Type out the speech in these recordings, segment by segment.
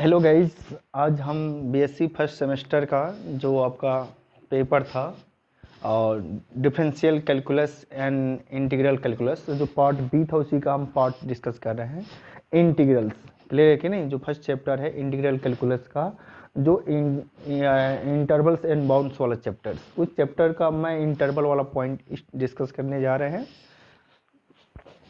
Hello guys. आज हम BSc first semester का जो आपका पेपर था और differential calculus and integral calculus जो पार्ट बी था उसी का हम पार्ट डिस्कस कर रहे हैं। इंटीग्रल्स क्लियर है कि नहीं? जो फर्स्ट चैप्टर है इंटीग्रल कैलकुलस का, जो इंटरवल्स एंड बाउंड्स वाला चैप्टर, उस चैप्टर का मैं इंटरवल वाला पॉइंट डिस्कस करने जा रहे हैं।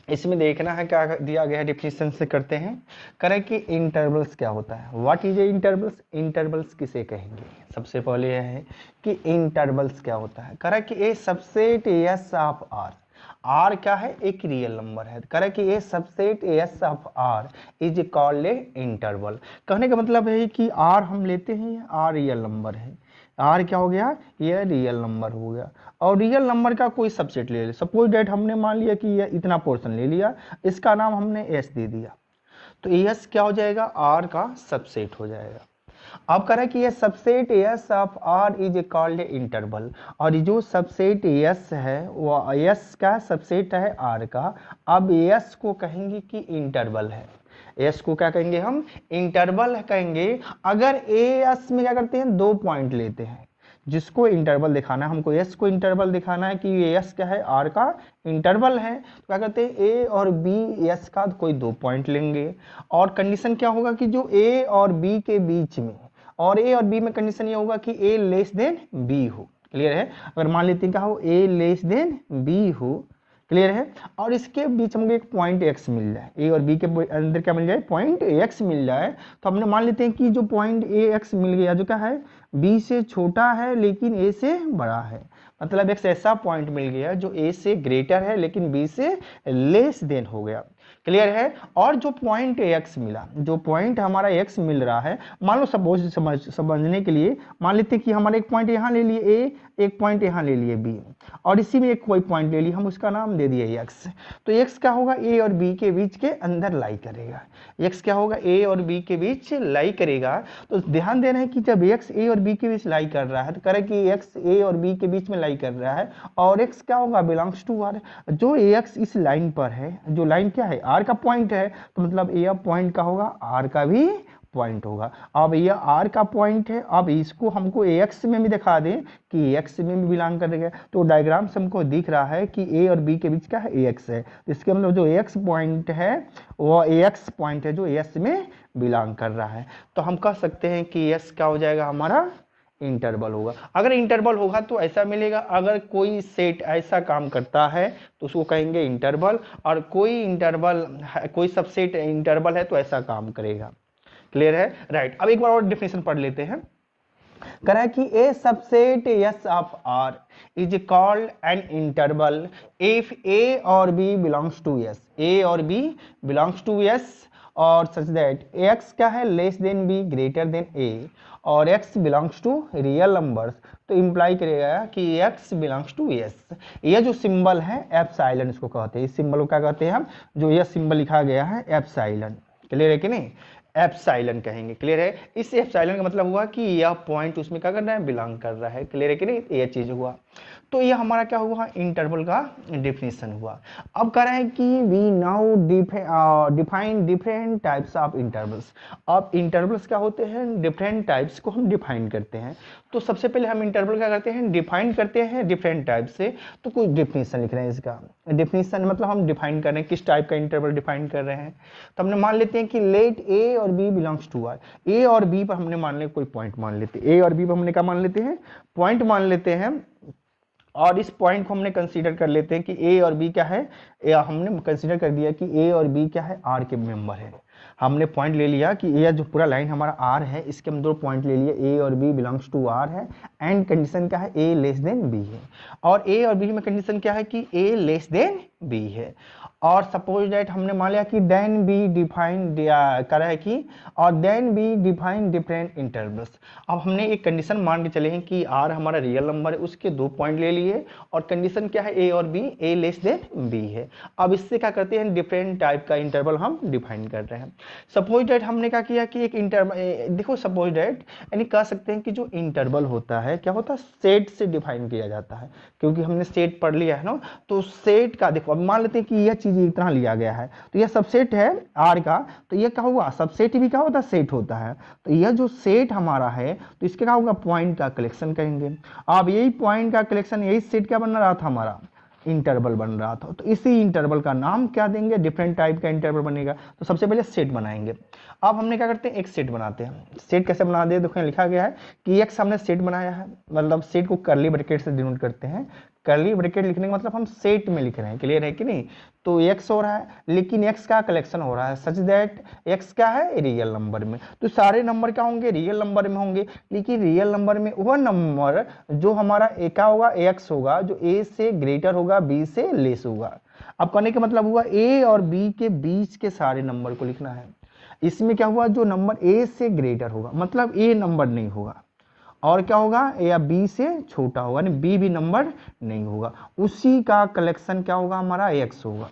इसमें देखना है क्या दिया गया है, डिफिनेशन से करते हैं। करें कि इंटरवल्स क्या होता है, what is a intervals, intervals किसे कहेंगे। सबसे पहले यह है कि इंटरवल्स क्या होता है। करें कि ए subset S of R, R क्या है, एक रियल नंबर है। करें कि ए subset S of R is called a interval. कहने का मतलब है कि आर हम लेते हैं, आर रियल नंबर है। आर क्या हो गया, ये रियल नंबर हो गया। और रियल नंबर का कोई सबसेट ले ले, सपोज डेट हमने मान लिया कि ये इतना पोर्शन ले लिया, इसका नाम हमने एस दे दिया, तो एस क्या हो जाएगा, आर का सबसेट हो जाएगा। अब कह रहा है कि ये subset S of R is called interval, और ये जो सबसेट एस है वो एस का सबसेट है आर का। अब एस को कहेंगे कि इंटरवल है, एस को क्या कहेंगे हम, इंटरवल कहेंगे। अगर ए एस में क्या करते हैं, दो पॉइंट लेते हैं, जिसको इंटरवल दिखाना है, हमको एस को इंटरवल दिखाना है कि एस क्या है, आर का इंटरवल है, तो क्या कहते हैं ए और बी एस का कोई दो पॉइंट लेंगे। और कंडीशन क्या होगा कि जो ए और बी के बीच में, और ए और बी में कंडीशन ये होगा कि ए लेस देन बी हो। क्लियर है? अगर मान लेते हैं क्या हो, ए लेस देन बी हो, क्लियर है, और इसके बीच हमको एक पॉइंट एक्स मिल जाए, ए और बी के अंदर क्या मिल जाए, पॉइंट एक्स मिल जाए, तो हमने मान लेते हैं कि जो पॉइंट ए एक्स मिल गया जो क्या है, बी से छोटा है लेकिन ए से बड़ा है। मतलब एक ऐसा पॉइंट मिल गया जो ए से ग्रेटर है लेकिन बी से लेस देन हो गया। क्लियर है? और जो पॉइंट एक्स मिला, जो पॉइंट हमारा एक्स मिल रहा है, मान लो सपोज समझने के लिए मान लेते हैं कि हमारा एक पॉइंट यहाँ ले लिए ए, एक पॉइंट यहाँ ले लिए बी, और इसी में एक कोई पॉइंट ले लिया, हम उसका नाम दे दिए एक्स। तो एक्स क्या होगा, ए और बी के बीच के अंदर लाई करेगा। एक्स क्या होगा, ए और बी के बीच लाई करेगा। तो ध्यान देना है कि जब एक्स ए और बी के बीच लाई कर रहा है तो करें कि एक्स ए और बी के बीच में लाई कर रहा है, और एक्स क्या होगा, बिलोंग्स टू आर। जो एक्स इस लाइन पर है, जो लाइन क्या है, आर का पॉइंट है, तो मतलब ए पॉइंट का होगा, आर का भी पॉइंट होगा। अब ये आर का पॉइंट है, अब इसको हमको एक्स में भी दिखा दें कि एक्स में भी बिलोंग करेगा, तो डायग्राम से हमको दिख रहा है कि ए और बी के बीच क्या है, एक्स है। तो इसके मतलब जो एक्स पॉइंट है वो एक्स पॉइंट है जो एस में बिलोंग कर रहा है। तो हम कह सकते हैं कि एस क्या हो जाएगा, हमारा इंटरवल होगा। अगर इंटरवल होगा तो ऐसा मिलेगा, अगर कोई सेट ऐसा काम करता है तो उसको कहेंगे इंटरवल, और कोई इंटरवल, कोई सबसेट इंटरवल है तो ऐसा काम करेगा। क्लियर है? राइट। अब एक बार और डेफिनेशन पढ़ लेते हैं। करा कि ए subset S of R is called an interval if A और B belongs to S, A और बी बिलोंग्स टू एस, और सच दैट एक्स क्या है, less than B, greater than A, और X belongs to real numbers. तो imply करेगा कि x belongs to S. ये जो सिंबल है एप्सिलॉन इसको कहते हैं, इस सिंबल को क्या कहते हैं हम, जो ये सिंबल लिखा गया है एप्सिलॉन। क्लियर है कि नहीं? एप्सिलॉन कहेंगे। क्लियर है? इस एप्सिलॉन का मतलब हुआ कि यह पॉइंट उसमें क्या कर रहा है, बिलोंग कर रहा है। क्लियर है कि नहीं? ये चीज हुआ। तो ये हमारा क्या हुआ, इंटरवल का डिफिनेशन हुआ। अब कह रहे हैं कि we now define different types of intervals. अब इंटरवल्स क्या होते हैं, डिफरेंट टाइप्स को हम डिफाइन करते हैं। तो सबसे पहले हम इंटरवल क्या करते हैं, डिफाइन करते हैं डिफरेंट टाइप से। तो कुछ डिफिनेशन लिख रहे हैं, इसका डिफिनेशन मतलब हम डिफाइन कर रहे हैं किस टाइप का इंटरवल डिफाइन कर रहे हैं। तो हमने मान लेते हैं कि लेट ए और बी बिलोंग्स टू आर, ए और बी पर हमने मान ले कोई पॉइंट मान लेते हैं, ए और बी पर हमने क्या मान लेते हैं, पॉइंट मान लेते हैं, और इस पॉइंट को हमने कंसीडर कर लेते हैं कि ए और बी क्या है, हमने कंसीडर कर दिया कि ए और बी क्या है, आर के मेंबर है। हमने पॉइंट ले लिया कि ये जो पूरा लाइन हमारा आर है, इसके हम दो पॉइंट ले लिए, ए और बी बिलोंग्स टू आर है, एंड कंडीशन क्या है, ए लेस देन बी है। और ए और बी में कंडीशन क्या है कि ए लेस देन बी है। और सपोज दैट हमने मान लिया कि देन बी डिफाइन करा है कि, और then we define different intervals. अब हमने एक कंडीशन मान के चले हैं कि आर हमारा रियल नंबर है, उसके दो पॉइंट ले लिए, और कंडीशन क्या है, ए और बी, ए लेस देन बी है। अब इससे क्या करते हैं, डिफरेंट टाइप का इंटरवल हम डिफाइन कर रहे हैं। सपोज दैट हमने क्या किया कि एक इंटरवल, देखो सपोज दैट यानी कह सकते हैं कि जो इंटरवल होता है क्या होता है, सेट से डिफाइन किया जाता है, क्योंकि हमने सेट पढ़ लिया है ना। तो सेट का देखो अब मान लेते हैं कि यह चीज इतना लिया गया है, तो यह सबसेट है आर का, तो यह क्या हुआ, सबसेट भी क्या होता है, सेट होता है। तो यह जो सेट हमारा है, तो इसके क्या होगा, पॉइंट का कलेक्शन करेंगे। अब यही पॉइंट का कलेक्शन, यही सेट क्या बन रहा था हमारा, इंटरवल बन रहा था। तो इसी इंटरवल का नाम क्या देंगे, डिफरेंट टाइप का इंटरवल बनेगा। तो सबसे पहले सेट बनाएंगे। अब हमने क्या करते हैं, एक सेट बनाते हैं। सेट कैसे बना दे, देखो लिखा गया है कि एक हमने सेट बनाया है, मतलब सेट को कर्ली ब्रैकेट से डिनोट करते हैं। कर्ली ब्रैकेट लिखने का मतलब हम सेट में लिख रहे हैं, क्लियर है कि नहीं। तो एक्स हो रहा है, लेकिन एक्स का कलेक्शन हो रहा है सच दैट एक्स क्या है, रियल नंबर में। तो सारे नंबर क्या होंगे, रियल नंबर में होंगे। लेकिन रियल नंबर में वह नंबर जो हमारा ए का होगा, एक्स होगा, जो ए से ग्रेटर होगा, बी से लेस होगा। अब कहने का मतलब हुआ ए और बी के बीच के सारे नंबर को लिखना है। इसमें क्या हुआ, जो नंबर ए से ग्रेटर होगा, मतलब ए नंबर नहीं होगा, और क्या होगा, ए या बी से छोटा होगा, यानी बी भी नंबर नहीं होगा, उसी का कलेक्शन क्या होगा, हमारा एक्स होगा।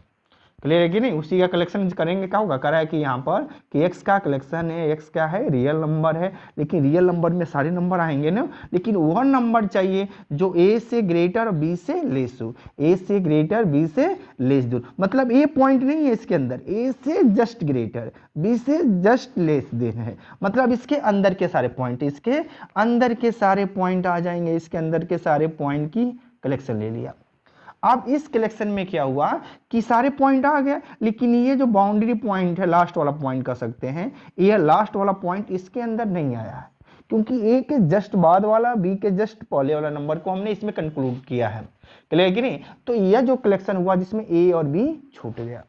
क्लियर है कि नहीं, उसी का कलेक्शन करेंगे। क्या होगा, करा है कि यहाँ पर कि एक्स का कलेक्शन है, एक्स क्या है, रियल नंबर है। लेकिन रियल नंबर में सारे नंबर आएंगे ना, लेकिन वह नंबर चाहिए जो ए से ग्रेटर बी से लेस हो, ए से ग्रेटर बी से लेस दो, मतलब ए पॉइंट नहीं है इसके अंदर, ए से जस्ट ग्रेटर बी से जस्ट लेस देना है, मतलब इसके अंदर के सारे पॉइंट, इसके अंदर के सारे पॉइंट आ जाएंगे, इसके अंदर के सारे पॉइंट की कलेक्शन ले लिया। अब इस कलेक्शन में क्या हुआ कि सारे पॉइंट आ गए, लेकिन ये जो बाउंड्री पॉइंट है, लास्ट वाला पॉइंट कह सकते हैं, ये लास्ट वाला पॉइंट इसके अंदर नहीं आया है, क्योंकि ए के जस्ट बाद वाला, बी के जस्ट पहले वाला नंबर को हमने इसमें कंक्लूड किया है। क्लियर कि नहीं। तो यह जो कलेक्शन हुआ जिसमें ए और बी छूट गया,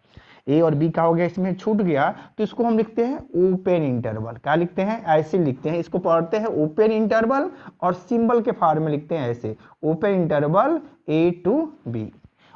ए और बी का हो गया, इसमें छूट गया, तो इसको हम लिखते हैं ओपन इंटरवल। क्या लिखते हैं, ऐसे लिखते हैं, इसको पढ़ते हैं ओपन इंटरवल, और सिंबल के फॉर्म में लिखते हैं ऐसे, open interval A to B.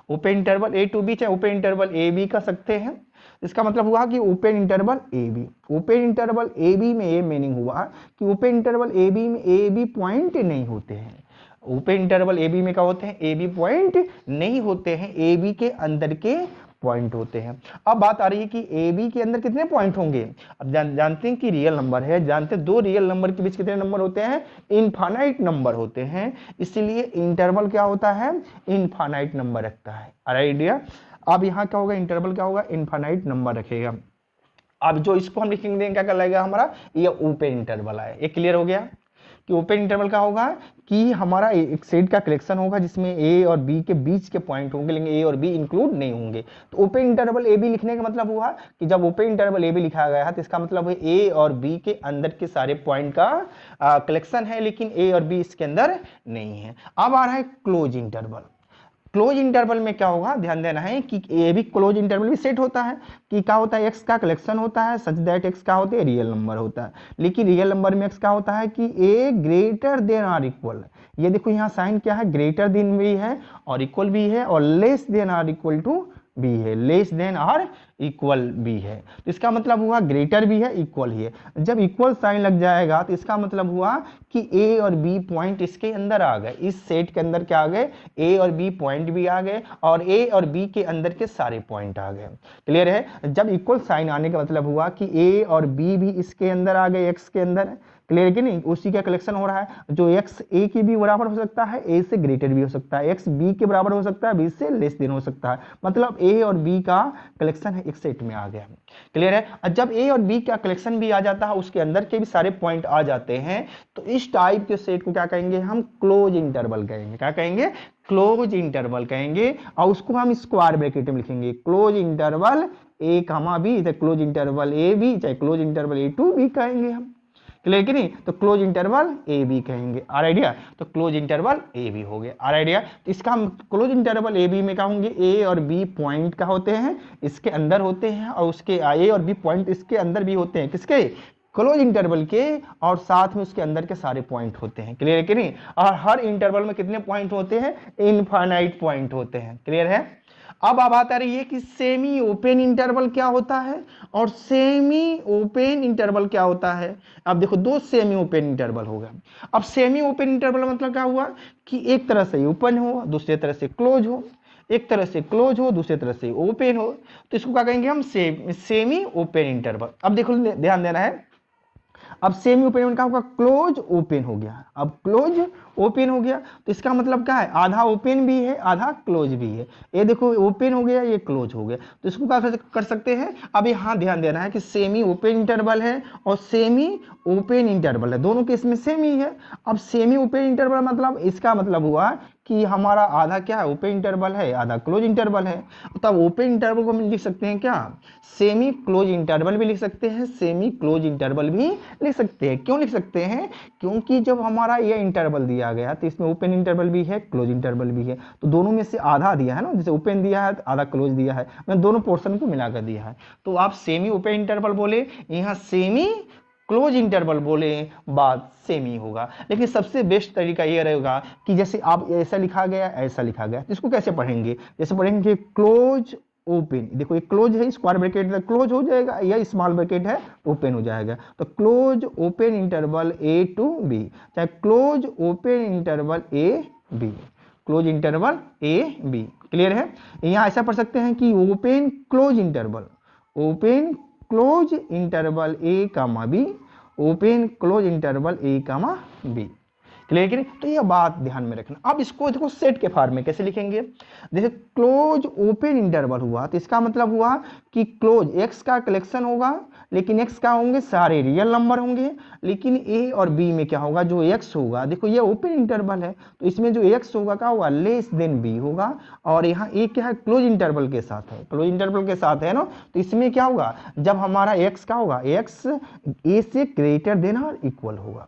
Open interval A to B, चाहे ओपन इंटरवल ए बी कर सकते हैं। इसका मतलब हुआ कि open interval A B, open interval A B में ये मीनिंग हुआ कि ओपन इंटरवल ए बी में ए बी पॉइंट नहीं होते हैं। ओपन इंटरवल ए बी में क्या होते हैं, ए बी पॉइंट नहीं होते हैं, ए बी के अंदर के पॉइंट होते हैं। अब बात आ रही है कि ए बी के अंदर कितने पॉइंट होंगे। अब जानते हैं कि रियल नंबर है, जानते हैं दो रियल नंबर के बीच कितने नंबर होते हैं, इनफाइनाइट नंबर होते हैं, इसलिए इंटरवल क्या होता है, इनफाइनाइट नंबर रखता है। आइडिया। अब यहाँ क्या होगा, इंटरवल क्या होगा, इनफाइनाइट नंबर रखेगा। अब जो इसको हम लिखेंगे क्या कर लगेगा हमारा, ये ओपन इंटरवल है। ये क्लियर हो गया कि ओपन इंटरवल का होगा कि हमारा एक सेट का कलेक्शन होगा जिसमें ए और बी के बीच के पॉइंट होंगे, लेकिन ए और बी इंक्लूड नहीं होंगे। तो ओपन इंटरवल ए बी लिखने का मतलब हुआ कि जब ओपन इंटरवल ए बी लिखा गया है तो इसका मतलब है ए और बी के अंदर के सारे पॉइंट का कलेक्शन है, लेकिन ए और बी इसके अंदर नहीं है। अब आ रहा है क्लोज इंटरवल। क्लोज इंटरवल में क्या होगा, ध्यान देना है कि ये भी क्लोज इंटरवल भी सेट होता है कि क्या होता है, एक्स का कलेक्शन होता है सच दैट एक्स क्या होते हैं, रियल नंबर होता है। लेकिन रियल नंबर में एक्स क्या होता है कि ए ग्रेटर देन आर इक्वल, ये देखो यहाँ साइन क्या है, ग्रेटर देन भी है और इक्वल भी है, और less than or equal to B है, less than or equal B है। तो इसका मतलब हुआ ग्रेटर भी है, इक्वल ही है। जब इक्वल साइन लग जाएगा तो इसका मतलब हुआ कि ए और बी पॉइंट इसके अंदर आ गए, इस सेट के अंदर क्या आ गए, ए और बी पॉइंट भी आ गए, और ए और बी के अंदर के सारे पॉइंट आ गए। क्लियर है। जब इक्वल साइन आने का मतलब हुआ कि ए और बी भी इसके अंदर आ गए, एक्स के अंदर। क्लियर कि नहीं, उसी का कलेक्शन हो रहा है, जो एक्स ए के भी बराबर हो सकता है, ए से ग्रेटर भी हो सकता है, एक्स बी के बराबर हो सकता है, बी से लेस देन हो सकता है, मतलब ए और बी का कलेक्शन है एक सेट में आ गया। क्लियर है। और जब ए और बी का कलेक्शन भी आ जाता है, उसके अंदर के भी सारे पॉइंट आ जाते हैं, तो इस टाइप के सेट को क्या कहेंगे हम, क्लोज इंटरवल कहेंगे। क्या कहेंगे, क्लोज इंटरवल कहेंगे, और उसको हम स्क्वायर ब्रैकेट में लिखेंगे, close interval A comma B, चाहे क्लोज इंटरवल ए बी, चाहे close interval A to B कहेंगे हम। क्लियर कि नहीं, तो क्लोज इंटरवल ए बी कहेंगे। आर आइडिया, तो क्लोज इंटरवल ए बी हो गया। आर आइडिया, तो इसका हम क्लोज इंटरवल ए बी में क्या होंगे, ए और बी पॉइंट का होते हैं, इसके अंदर होते हैं, और उसके ए और बी पॉइंट इसके अंदर भी होते हैं, किसके, क्लोज इंटरवल के, और साथ में उसके अंदर के सारे पॉइंट होते हैं। क्लियर है कि नहीं, और हर इंटरवल में कितने पॉइंट होते हैं, इनफाइनाइट पॉइंट होते हैं। क्लियर है। अब बात आ रही है कि सेमी ओपन इंटरवल क्या होता है और सेमी ओपन इंटरवल क्या होता है। अब देखो दो सेमी ओपन इंटरवल होगा। अब सेमी ओपन इंटरवल मतलब क्या हुआ कि एक तरह से ओपन हो, दूसरी तरह से क्लोज हो, एक तरह से क्लोज हो, दूसरी तरह से ओपन हो, तो इसको क्या कहेंगे हम, सेमी ओपन इंटरवल। अब देखो ध्यान देना है, अब सेमी ओपन इंटरवल क्या होगा, क्लोज ओपन हो गया। अब क्लोज ओपन हो गया तो इसका मतलब क्या है, आधा ओपन भी है आधा क्लोज भी है। ये देखो ओपन हो गया ये क्लोज हो गया, तो इसको क्या कर सकते हैं। अब यहाँ ध्यान देना है कि सेमी ओपन इंटरवल है और सेमी ओपन इंटरवल है, दोनों केस में सेम ही है। अब सेमी ओपन इंटरवल मतलब इसका मतलब हुआ कि हमारा आधा क्या है, ओपन इंटरवल है आधा क्लोज इंटरवल है। तब ओपन इंटरवल को हम लिख सकते हैं क्या, सेमी क्लोज इंटरवल भी लिख सकते हैं, सेमी क्लोज इंटरवल भी लिख सकते हैं। क्यों लिख सकते हैं, क्योंकि जब हमारा ये इंटरवल दिया गया तो इसमें ओपन इंटरवल भी है क्लोज इंटरवल भी है, तो दोनों में से आधा दिया है ना, जैसे ओपन दिया है आधा क्लोज दिया है, मैंने दोनों पोर्शन को मिलाकर दिया है। तो आप सेमी ओपन इंटरवल बोले, यहाँ सेमी क्लोज इंटरवल बोले, बात सेम ही होगा। लेकिन सबसे बेस्ट तरीका ये रहेगा कि जैसे आप ऐसा लिखा गया ऐसा लिखा गया, इसको कैसे पढ़ेंगे, जैसे पढ़ेंगे क्लोज ओपन, देखो ये क्लोज है स्क्वायर ब्रैकेट क्लोज हो जाएगा, या स्मॉल ब्रैकेट है ओपन हो जाएगा। तो close open interval A to B, चाहे close open interval A B, close interval A B, clear है। यहाँ ऐसा पढ़ सकते हैं कि open close interval, open close interval A comma B, open close interval A comma B, clear कि नहीं। तो ये बात ध्यान में रखना। अब इसको देखो सेट के फॉर्म में कैसे लिखेंगे, जैसे क्लोज ओपन इंटरवल हुआ तो इसका मतलब हुआ कि क्लोज एक्स का कलेक्शन होगा, लेकिन एक्स का होंगे सारे रियल नंबर होंगे, लेकिन ए और बी में क्या होगा, जो एक्स होगा, देखो ये ओपन इंटरवल है तो इसमें जो एक्स होगा क्या होगा, लेस देन बी होगा। और यहाँ ए क्या है, क्लोज इंटरवल के साथ है, क्लोज इंटरवल के साथ है ना, तो इसमें क्या होगा, जब हमारा एक्स क्या होगा, एक्स ए से ग्रेटर देन और इक्वल होगा।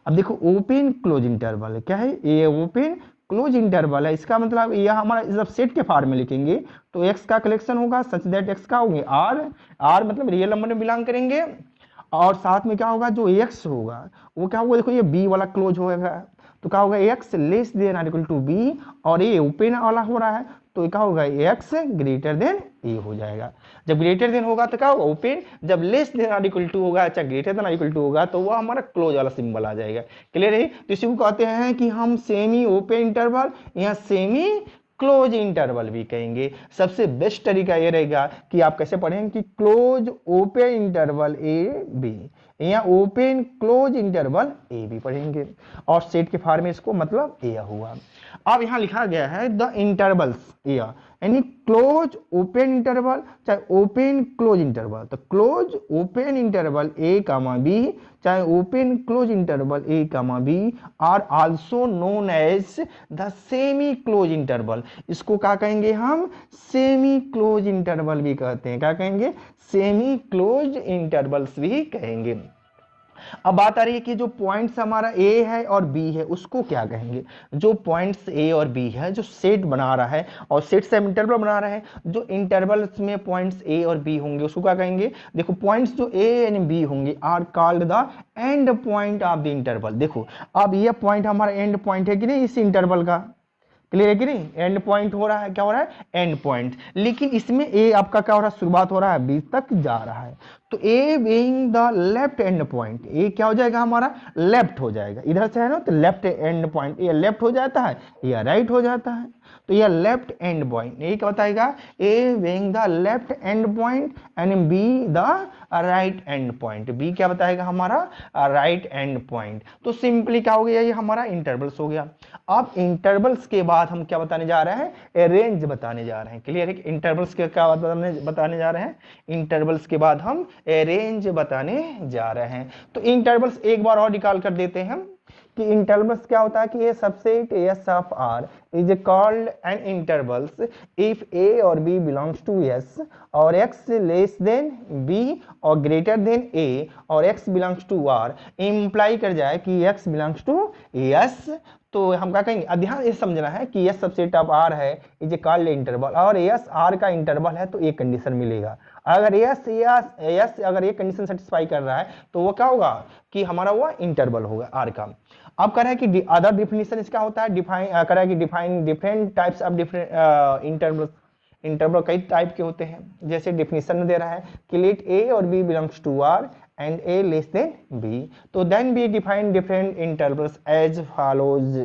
अब देखो ओपन क्लोज इंटरवल है, क्या है ये ओपन क्लोज इंटरवल है, इसका मतलब यह हमारा जब सेट के फॉर्म में लिखेंगे तो एक्स का कलेक्शन होगा सच दैट एक्स का होंगे आर, आर मतलब रियल नंबर में बिलोंग करेंगे, और साथ में क्या होगा जो एक्स होगा वो क्या होगा, देखो ये बी वाला क्लोज होगा तो क्या होगा X less than or equal to B, और ये ओपन वाला हो रहा है तो क्या होगा एक्स ग्रेटर देन ए हो जाएगा। जब ग्रेटर देन होगा तो क्या होगा ओपन, जब less than or equal to होगा, अच्छा greater than or equal to होगा तो वह हमारा क्लोज वाला सिंबल आ जाएगा, क्लियर है। तो इसी को कहते हैं कि हम सेमी ओपन इंटरवल या सेमी क्लोज इंटरवल भी कहेंगे। सबसे बेस्ट तरीका ये रहेगा कि आप कैसे पढ़ेंगे कि close open interval A B या open close interval A B पढ़ेंगे, और सेट के फॉर्म में इसको मतलब ए हुआ। अब यहां लिखा गया है द इंटरवल्स या यानी क्लोज ओपन इंटरवल चाहे ओपन क्लोज इंटरवल, तो close open interval A comma B चाहे open close interval A comma B are also known as the semi close interval. इसको क्या कहेंगे हम, सेमी क्लोज इंटरवल भी कहते हैं, क्या कहेंगे, सेमी क्लोज इंटरवल्स भी कहेंगे। अब बात आ रही है कि जो पॉइंट्स हमारा ए है और बी है उसको क्या कहेंगे। जो पॉइंट्स ए और बी है, जो सेट बना रहा है और सेट से इंटरवल बना रहा है, जो इंटरवल्स में पॉइंट्स ए और बी होंगे उसको क्या कहेंगे। देखो पॉइंट्स जो ए एंड बी होंगे are called the end point of the interval. देखो अब ये पॉइंट हमारा एंड पॉइंट है कि नहीं इस इंटरवल का, क्लियर है कि नहीं, एंड पॉइंट हो रहा है, क्या हो रहा है एंड पॉइंट, लेकिन इसमें ए आपका क्या हो रहा है, शुरुआत हो रहा है बी तक जा रहा है, तो A being the left end point, A क्या हो जाएगा हमारा लेफ्ट हो जाएगा, इधर से है ना तो लेफ्ट एंड पॉइंट, ये लेफ्ट हो जाता है या राइट हो जाता है, तो यह लेफ्ट एंड पॉइंट, ये क्या बताएगा, A being the left end point and B the right end point, B क्या बताएगा हमारा राइट एंड पॉइंट। तो सिंपली क्या हो गया, ये हमारा इंटरवल्स हो गया। अब इंटरवल्स के बाद हम क्या बताने जा रहे हैं, रेंज बताने जा रहे हैं, क्लियर है। इंटरवल्स के क्या बताने जा रहे हैं, इंटरवल्स के बाद हम रेंज बताने जा रहे हैं। तो इंटरवल्स एक बार और निकाल कर देते हैं कि इंटरवल्स क्या होता है कि ये subset S of R is called an intervals if A और B बिलोंग्स टू S और X लेस देन B और ग्रेटर देन A और X belongs to R, imply कर जाए कि X बिलोंग्स टू S। तो हम क्या कहेंगे, ध्यान ये समझना है कि S सबसेट ऑफ R है इज कॉल्ड इंटरवल, और S R का इंटरवल है तो एक कंडीशन मिलेगा, अगर S अगर ये कंडीशन सेटिस्फाई कर रहा है तो वो क्या होगा कि हमारा वो इंटरवल होगा R का। अब कह रहा है कि अदर डिफिनेशन इसका होता है डिफाइन, कह रहा है कि define different types of different interval, interval कई टाइप के होते हैं, जैसे डिफिनेशन में दे रहा है कि लेट A और B belongs to R and A less than B, तो then we define different intervals as follows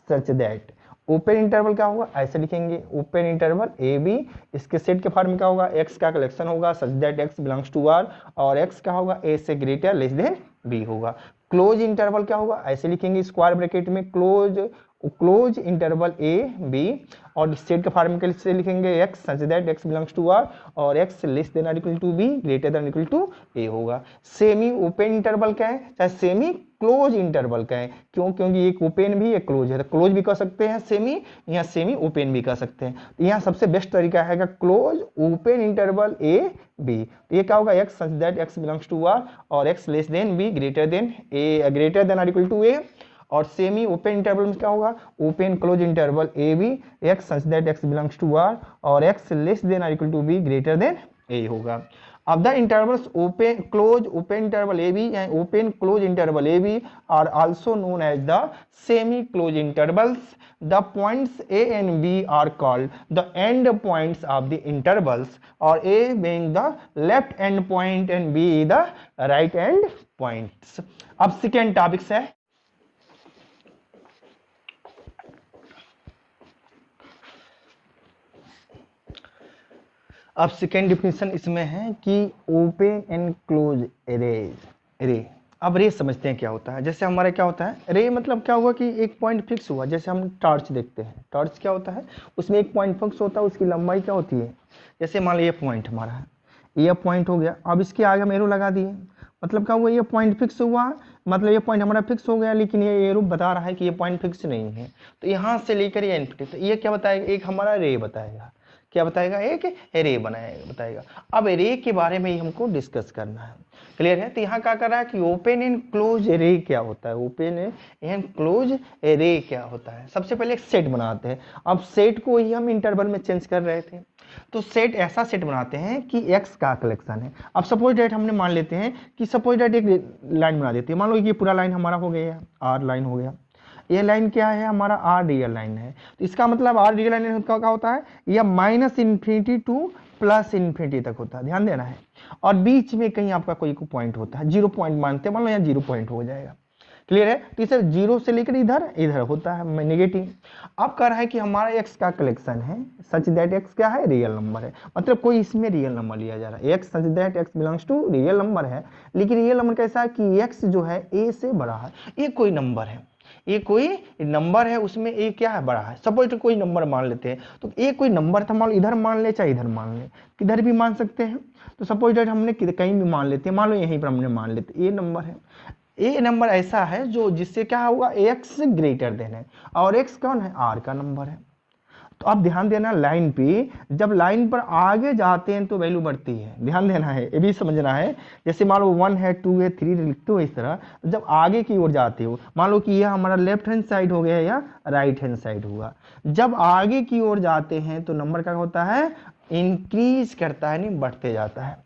such that open interval क्या होगा, ऐसे लिखेंगे ओपन इंटरवल ए बी, इसके सेट के फॉर्म में क्या होगा, एक्स का कलेक्शन होगा such that X belongs to R, और एक्स क्या होगा ए से ग्रेटर लेस देन बी होगा। क्लोज इंटरवल क्या होगा, ऐसे लिखेंगे स्क्वायर ब्रैकेट में क्लोज इंटरवल ए बी, और सेट के फॉर्म कैसे लिखेंगे, X such that X belongs to R और एक्स लेस देन और equal to B greater than equal to A होगा। सेमी ओपन इंटरवल क्या है, चाहे सेमी क्लोज इंटरवल का है, क्यों, क्योंकि एक ओपन भी एक क्लोज है, तो क्लोज भी कर सकते हैं सेमी, या सेमी ओपन भी कर सकते हैं। तो यहाँ सबसे बेस्ट तरीका है close open interval A B. तो ये क्या होगा, X such that X belongs to R और X less than B greater than और इक्वल टू ए। और सेमी ओपन इंटरवल में क्या होगा, open close interval A B, X such that X belongs to R और X less than और equal to B greater than A होगा। Of the intervals open close open interval AB and open close interval AB are also known as the semi close intervals. The points A and B are called the end points of the intervals, or A being the left end point and B the right end points. अब second topics है अब second definition इसमें है कि open and close रे। अब रे समझते हैं क्या होता है। जैसे हमारा क्या होता है रे, मतलब क्या हुआ कि एक पॉइंट फिक्स हुआ, जैसे हम टॉर्च देखते हैं, टॉर्च क्या होता है, उसमें एक पॉइंट फिक्स होता है, उसकी लंबाई क्या होती है, जैसे मान लो ये पॉइंट हमारा है, ये पॉइंट हो गया, अब इसके आगे हम एरो लगा दिए, मतलब क्या हुआ, ये पॉइंट फिक्स हुआ, मतलब ये पॉइंट हमारा फिक्स हो गया, लेकिन ये एरो बता रहा है कि ये पॉइंट फिक्स नहीं है। तो यहाँ से लेकर ये इन्फिनिटी, तो ये क्या बताएगा, एक हमारा रे बताएगा, क्या बताएगा, एक रे बताएगा। अब रे के बारे में ही हमको डिस्कस करना है, क्लियर है। तो यहाँ क्या कर रहा है कि ओपन एंड क्लोज रे क्या होता है, ओपन एंड क्लोज रे क्या होता है। सबसे पहले एक सेट बनाते हैं। अब सेट को ही हम इंटरवल में चेंज कर रहे थे, तो सेट ऐसा सेट बनाते हैं कि एक्स का कलेक्शन है। अब सपोज डेट हमने मान लेते हैं कि सपोज डेट एक लाइन बना देते हैं, मान लो ये पूरा लाइन हमारा हो गया, आर लाइन हो गया, ये लाइन क्या है हमारा, आर रियल लाइन है। तो इसका मतलब आर रियल लाइन का क्या होता है, यह minus infinity two plus infinity तक होता है, ध्यान देना है। और बीच में कहीं आपका कोई पॉइंट होता है, 0 पॉइंट मानते हैं, मान लो यहाँ 0 पॉइंट हो जाएगा, क्लियर है। तो इसे 0 से लेकर इधर होता है नेगेटिव। अब कह रहा है कि हमारा एक्स का कलेक्शन है सच दैट एक्स क्या है, रियल नंबर है, मतलब कोई इसमें रियल नंबर लिया जा रहा है, X such that X belongs to real number है। लेकिन रियल नंबर कैसा है कि एक्स जो है ए से बड़ा है, ये कोई नंबर है, ये कोई नंबर है, उसमें ए क्या है, बड़ा है। सपोज कोई नंबर मान लेते हैं, तो ए कोई नंबर था, मान लो इधर मान ले चाहे इधर मान ले, किधर भी मान सकते हैं। तो सपोज डेट हमने कहीं भी मान लेते हैं, मान लो यहीं पर हमने मान लेते ए नंबर है। ए नंबर ऐसा है जो जिससे क्या होगा, एक्स ग्रेटर देन है, और एक्स कौन है, आर का नंबर है। तो अब ध्यान देना लाइन पे, जब लाइन पर आगे जाते हैं तो वैल्यू बढ़ती है, ध्यान देना है, ये भी समझना है। जैसे मान लो 1 है 2 है 3 लिखते हो इस तरह, जब आगे की ओर जाते हो, मान लो कि यह हमारा लेफ्ट हैंड साइड हो गया या राइट हैंड साइड हुआ, जब आगे की ओर जाते हैं तो नंबर क्या होता है, इंक्रीज करता है, नहीं बढ़ते जाता है,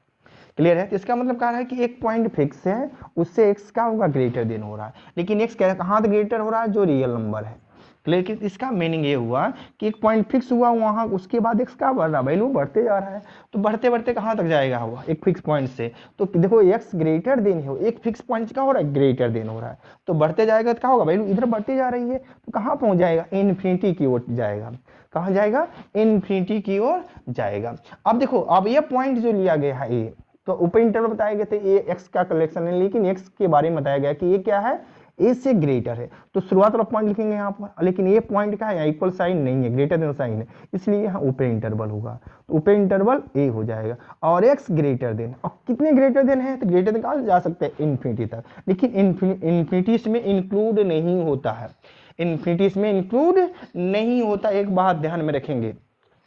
क्लियर है। तो इसका मतलब कह रहा है कि एक पॉइंट फिक्स है, उससे एक्स का होगा ग्रेटर देन हो रहा है, लेकिन एक्स कहाँ तक ग्रेटर हो रहा है, जो रियल नंबर है, क्लियर। कि इसका मीनिंग ये हुआ कि एक पॉइंट फिक्स हुआ वहां, उसके बाद एक्स का बढ़ रहा, वैल्यू बढ़ते जा रहा है, तो बढ़ते बढ़ते कहाँ तक जाएगा हुआ, एक फिक्स पॉइंट से। तो देखो एक्स ग्रेटर देन हो, एक फिक्स पॉइंट का हो रहा है, ग्रेटर देन हो रहा है, तो बढ़ते जाएगा तो क्या होगा, वैल्यू इधर बढ़ती जा रही है, तो कहाँ पहुंच जाएगा, इन्फिनिटी की ओर जाएगा, कहाँ जाएगा, इन्फिनिटी की ओर जाएगा। अब देखो, अब ये पॉइंट जो लिया गया है ए, तो ऊपर इंटरवल बताए गए थे ये एक्स का कलेक्शन है, लेकिन एक्स के बारे में बताया गया कि ये क्या है, ए से ग्रेटर है, तो शुरुआत वाला पॉइंट लिखेंगे यहाँ पर, लेकिन ये पॉइंट क्या है, इक्वल साइन नहीं है, ग्रेटर देन साइन है, इसलिए यहाँ ओपन इंटरवल होगा, तो ओपन इंटरवल ए हो जाएगा। और एक्स ग्रेटर देन, और कितने ग्रेटर देन है, तो ग्रेटर देन कहाँ जा सकते हैं, इन्फिनिटी तक, लेकिन इन्फिनिटी इसमें इंक्लूड नहीं होता है, इन्फिनिटी इसमें इंक्लूड नहीं होता, एक बात ध्यान में रखेंगे,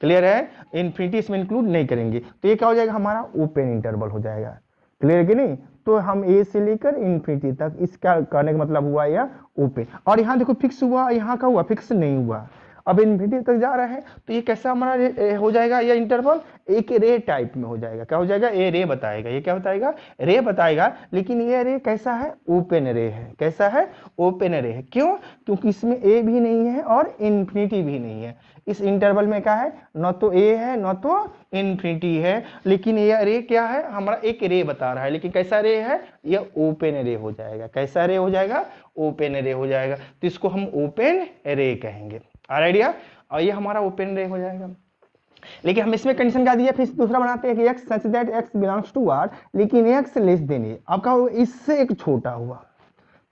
क्लियर है, इन्फिनिटी इसमें इंक्लूड नहीं करेंगे, तो ये क्या हो जाएगा, हमारा ओपन इंटरवल हो जाएगा, क्लियर है कि नहीं। तो हम ए से लेकर इन्फिनिटी तक, इसका करने का मतलब हुआ या ओपन। और यहाँ देखो फिक्स हुआ, यहाँ का हुआ फिक्स नहीं हुआ, अब इन्फिनिटी तक जा रहा है, तो ये कैसा हमारा हो जाएगा, या इंटरवल एक रे टाइप में हो जाएगा, क्या हो जाएगा, ए रे बताएगा, ये क्या बताएगा, रे बताएगा, लेकिन ये रे कैसा है, ओपन रे है, कैसा है, ओपन रे है। क्यों, क्योंकि इसमें ए भी नहीं है और इन्फिनिटी भी नहीं है, इस इंटरवल में क्या है, न तो ए है न तो इन्फिनिटी है, लेकिन ये रे क्या है, हमारा एक रे बता रहा है, लेकिन कैसा रे है, ये ओपन रे हो जाएगा, कैसा रे हो जाएगा, ओपन रे हो जाएगा, तो इसको हम ओपन रे कहेंगे, आइडिया। और ये हमारा ओपन रे हो जाएगा। लेकिन हम इसमें कंडीशन क्या दिया, फिर दूसरा बनाते हैं कि x such that x belongs to r, लेकिन x लेस देन a। अब क्या होगा, इससे एक छोटा हुआ,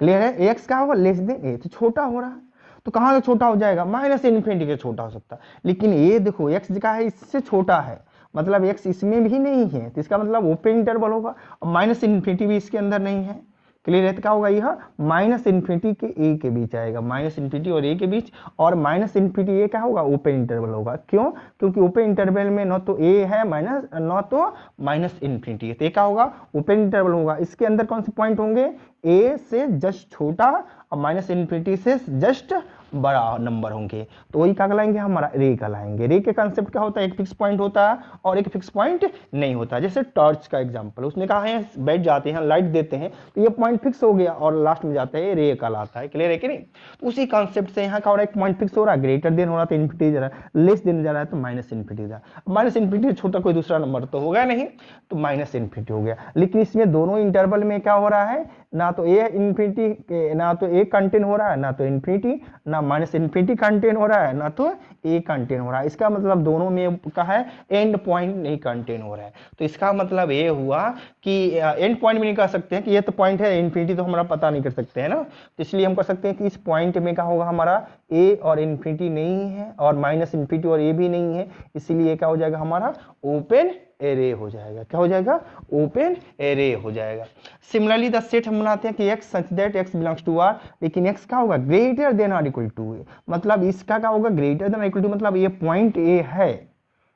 क्लियर है, x क्या होगा लेस देन a, तो छोटा हो रहा है, तो कहाँ से छोटा हो जाएगा, माइनस इन्फिनिटी के छोटा हो सकता है। लेकिन ये देखो x का है इससे छोटा है, मतलब x इसमें भी नहीं है, तो इसका मतलब ओपन इंटरवल होगा, और माइनस इन्फिनिटी भी इसके अंदर नहीं है, क्लियर है। तो क्या होगा, यह माइनस इन्फिनिटी के a के बीच आएगा, माइनस इन्फिनिटी और a के बीच, और माइनस इन्फिनिटी ये क्या होगा, ओपन इंटरवल होगा। क्यों, क्योंकि ओपन इंटरवल में न तो a है माइनस, न तो माइनस इन्फिनिटी है, तो क्या होगा, ओपन इंटरवल होगा। इसके अंदर कौन से पॉइंट होंगे, a से जस्ट छोटा और माइनस इन्फिनिटी से जस्ट बड़ा नंबर होंगे, तो वही क्या कहलाएंगे, हमारा रे कहलाएंगे। रे के कंसेप्ट क्या होता है, एक फिक्स पॉइंट होता है और एक फिक्स पॉइंट नहीं होता। जैसे टॉर्च का एग्जांपल, उसने कहा है बैठ जाते हैं लाइट देते हैं, तो ये पॉइंट फिक्स हो गया और लास्ट में जाता है रे कहलाता है, क्लियर है कि नहीं। तो उसी कॉन्सेप्ट से यहाँ का हो रहा है, एक पॉइंट फिक्स हो रहा है, ग्रेटर देन हो रहा है तो इन्फिनिटी जा रहा है, लेस देन जा रहा है तो माइनस इन्फिनिटी जा रहा है। माइनस इन्फिनिटी से छोटा कोई दूसरा नंबर तो होगा नहीं, तो माइनस इन्फिनिटी हो गया। लेकिन इसमें दोनों इंटरवल में क्या हो रहा है, ना तो ए इन्फिनिटी, ना तो ए कंटेन हो रहा है, ना तो इन्फिनिटी, ना माइनस इन्फिनिटी कंटेन हो रहा है, ना तो ए कंटेन हो रहा है। इसका मतलब दोनों में का है एंड पॉइंट नहीं कंटेन हो रहा है। तो इसका मतलब ये हुआ कि एंड पॉइंट भी नहीं कह सकते हैं कि ये तो पॉइंट है, इन्फिनिटी तो हमारा पता नहीं कर सकते हैं ना, तो इसलिए हम कह सकते हैं कि इस पॉइंट में क्या होगा, हमारा ए और इन्फिनिटी नहीं है और माइनस इन्फिनिटी और ए भी नहीं है, इसीलिए क्या हो जाएगा, हमारा ओपन एरे हो जाएगा। क्या हो जाएगा, ओपन एरे हो जाएगा। सिमिलरली द सेट हम बनाते हैं कि x such that x belongs to r, लेकिन x क्या होगा, greater than or equal to A, मतलब इसका क्या होगा, ग्रेटर देन इक्वल टू, मतलब ये पॉइंट ए है,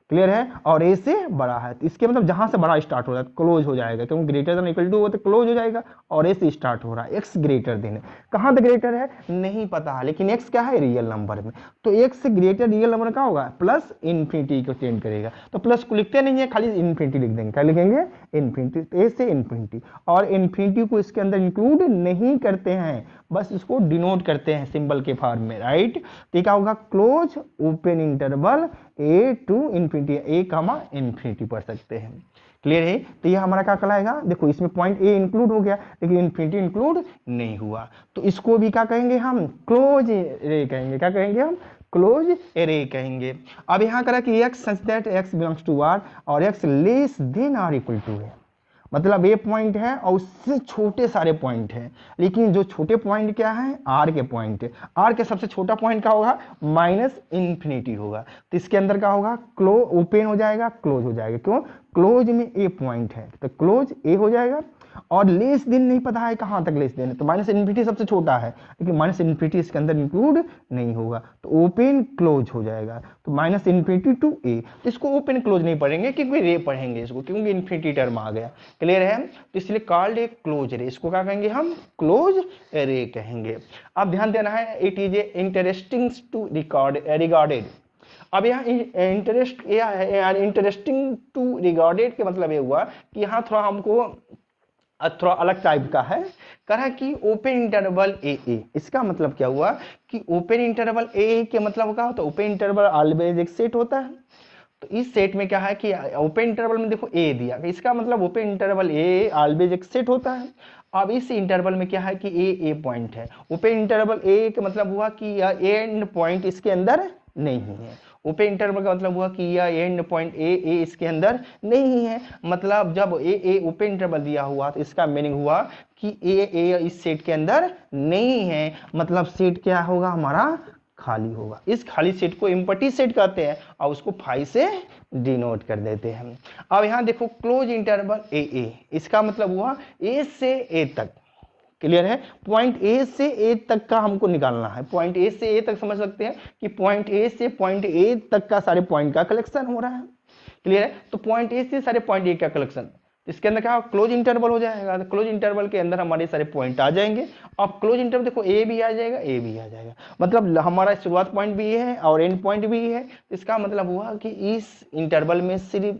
क्लियर है, और ए से बड़ा है, तो इसके मतलब जहां से बड़ा स्टार्ट हो रहा है क्लोज हो जाएगा, क्योंकि ग्रेटर देन इक्वल टू हो तो क्लोज हो जाएगा, और ए से स्टार्ट हो रहा है, एक्स ग्रेटर देन है, कहां तक ग्रेटर है नहीं पता है, लेकिन एक्स क्या है, रियल नंबर में, तो एक्स से ग्रेटर रियल नंबर क्या होगा, प्लस इन्फिनिटी को टेंड करेगा, तो प्लस को लिखते नहीं है, खाली इन्फिनिटी लिख देंगे, क्या लिखेंगे, इन्फिनिटी, तो ए से इन्फिनिटी, और इन्फिनिटी को इसके अंदर इंक्लूड नहीं करते हैं, बस इसको डिनोट करते हैं सिंबल के फॉर्म में, राइट। तो क्या होगा, close open interval A to infinity, A comma infinity पढ़ सकते हैं, क्लियर है। तो ये हमारा क्या कहलाएगा, देखो इसमें पॉइंट ए इंक्लूड हो गया लेकिन इन्फिनिटी इंक्लूड नहीं हुआ, तो इसको भी क्या कहेंगे हम, क्लोज रे कहेंगे, क्या कहेंगे हम, क्लोज एरे कहेंगे। अब यहाँ करा कि x such that x belongs to r और x less than r equal to है, मतलब ये पॉइंट है और उससे छोटे सारे पॉइंट हैं, लेकिन जो छोटे पॉइंट क्या है, आर के पॉइंट है, आर के सबसे छोटा पॉइंट क्या होगा, माइनस इन्फिनिटी होगा, तो इसके अंदर क्या होगा, क्लोज ओपन हो जाएगा, क्लोज हो जाएगा, क्यों, क्लोज में ए पॉइंट है तो क्लोज ए हो जाएगा, और लेस देन नहीं पता है कहां तक लेस देन है, तो माइनस इन्फिनिटी सबसे छोटा है, लेकिन माइनस इन्फिनिटी इसके अंदर इंक्लूड नहीं होगा, तो ओपन क्लोज हो जाएगा, तो माइनस इन्फिनिटी टू ए, तो इसको ओपन क्लोज नहीं पढ़ेंगे क्योंकि रे पढ़ेंगे इसको, क्योंकि इन्फिनिटी टर्म आ गया, क्लियर है, तो इसलिए कॉल्ड ए क्लोज रे, इसको क्या कहेंगे हम, क्लोज रे कहेंगे। अब ध्यान देना है, it is a interesting to regarded, अब यहाँ इंटरेस्टिंग टू रिगार्डेड के मतलब ये हुआ कि यहाँ थोड़ा हमको थोड़ा अलग टाइप का है, कहा कि ओपन इंटरवल ए, इसका मतलब क्या हुआ कि ओपन इंटरवल ए के मतलब क्या होता है, ओपन इंटरवल ऑलवेज एक सेट होता है, तो इस सेट में क्या है कि ओपन इंटरवल में देखो ए दिया, इसका मतलब ओपन इंटरवल ए ऑलवेज एक सेट होता है। अब इस इंटरवल में क्या है कि ए पॉइंट है, ओपन इंटरवल ए का मतलब हुआ कि यह एंड पॉइंट इसके अंदर नहीं है, ओपन इंटरवल का मतलब हुआ कि यह एंड पॉइंट ए इसके अंदर नहीं है, मतलब जब ए ओपन इंटरवल दिया हुआ तो इसका मीनिंग हुआ कि ए इस सेट के अंदर नहीं है, मतलब सेट क्या होगा, हमारा खाली होगा, इस खाली सेट को एम्प्टी सेट कहते हैं और उसको फाई से डिनोट कर देते हैं। अब यहाँ देखो क्लोज इंटरवल ए, इसका मतलब हुआ ए से ए तक, क्लियर है, पॉइंट ए से ए तक का हमको निकालना है, पॉइंट ए से ए तक समझ सकते हैं कि पॉइंट ए से पॉइंट ए तक का सारे पॉइंट का कलेक्शन हो रहा है, क्लियर है, तो पॉइंट ए से सारे पॉइंट ए का कलेक्शन, इसके अंदर क्या क्लोज इंटरवल हो जाएगा, तो क्लोज इंटरवल के अंदर हमारे सारे पॉइंट आ जाएंगे, अब क्लोज इंटरवल देखो ए भी आ जाएगा, ए भी आ जाएगा, मतलब हमारा शुरुआत पॉइंट भी है और एंड पॉइंट भी है, इसका मतलब हुआ कि इस इंटरवल में सिर्फ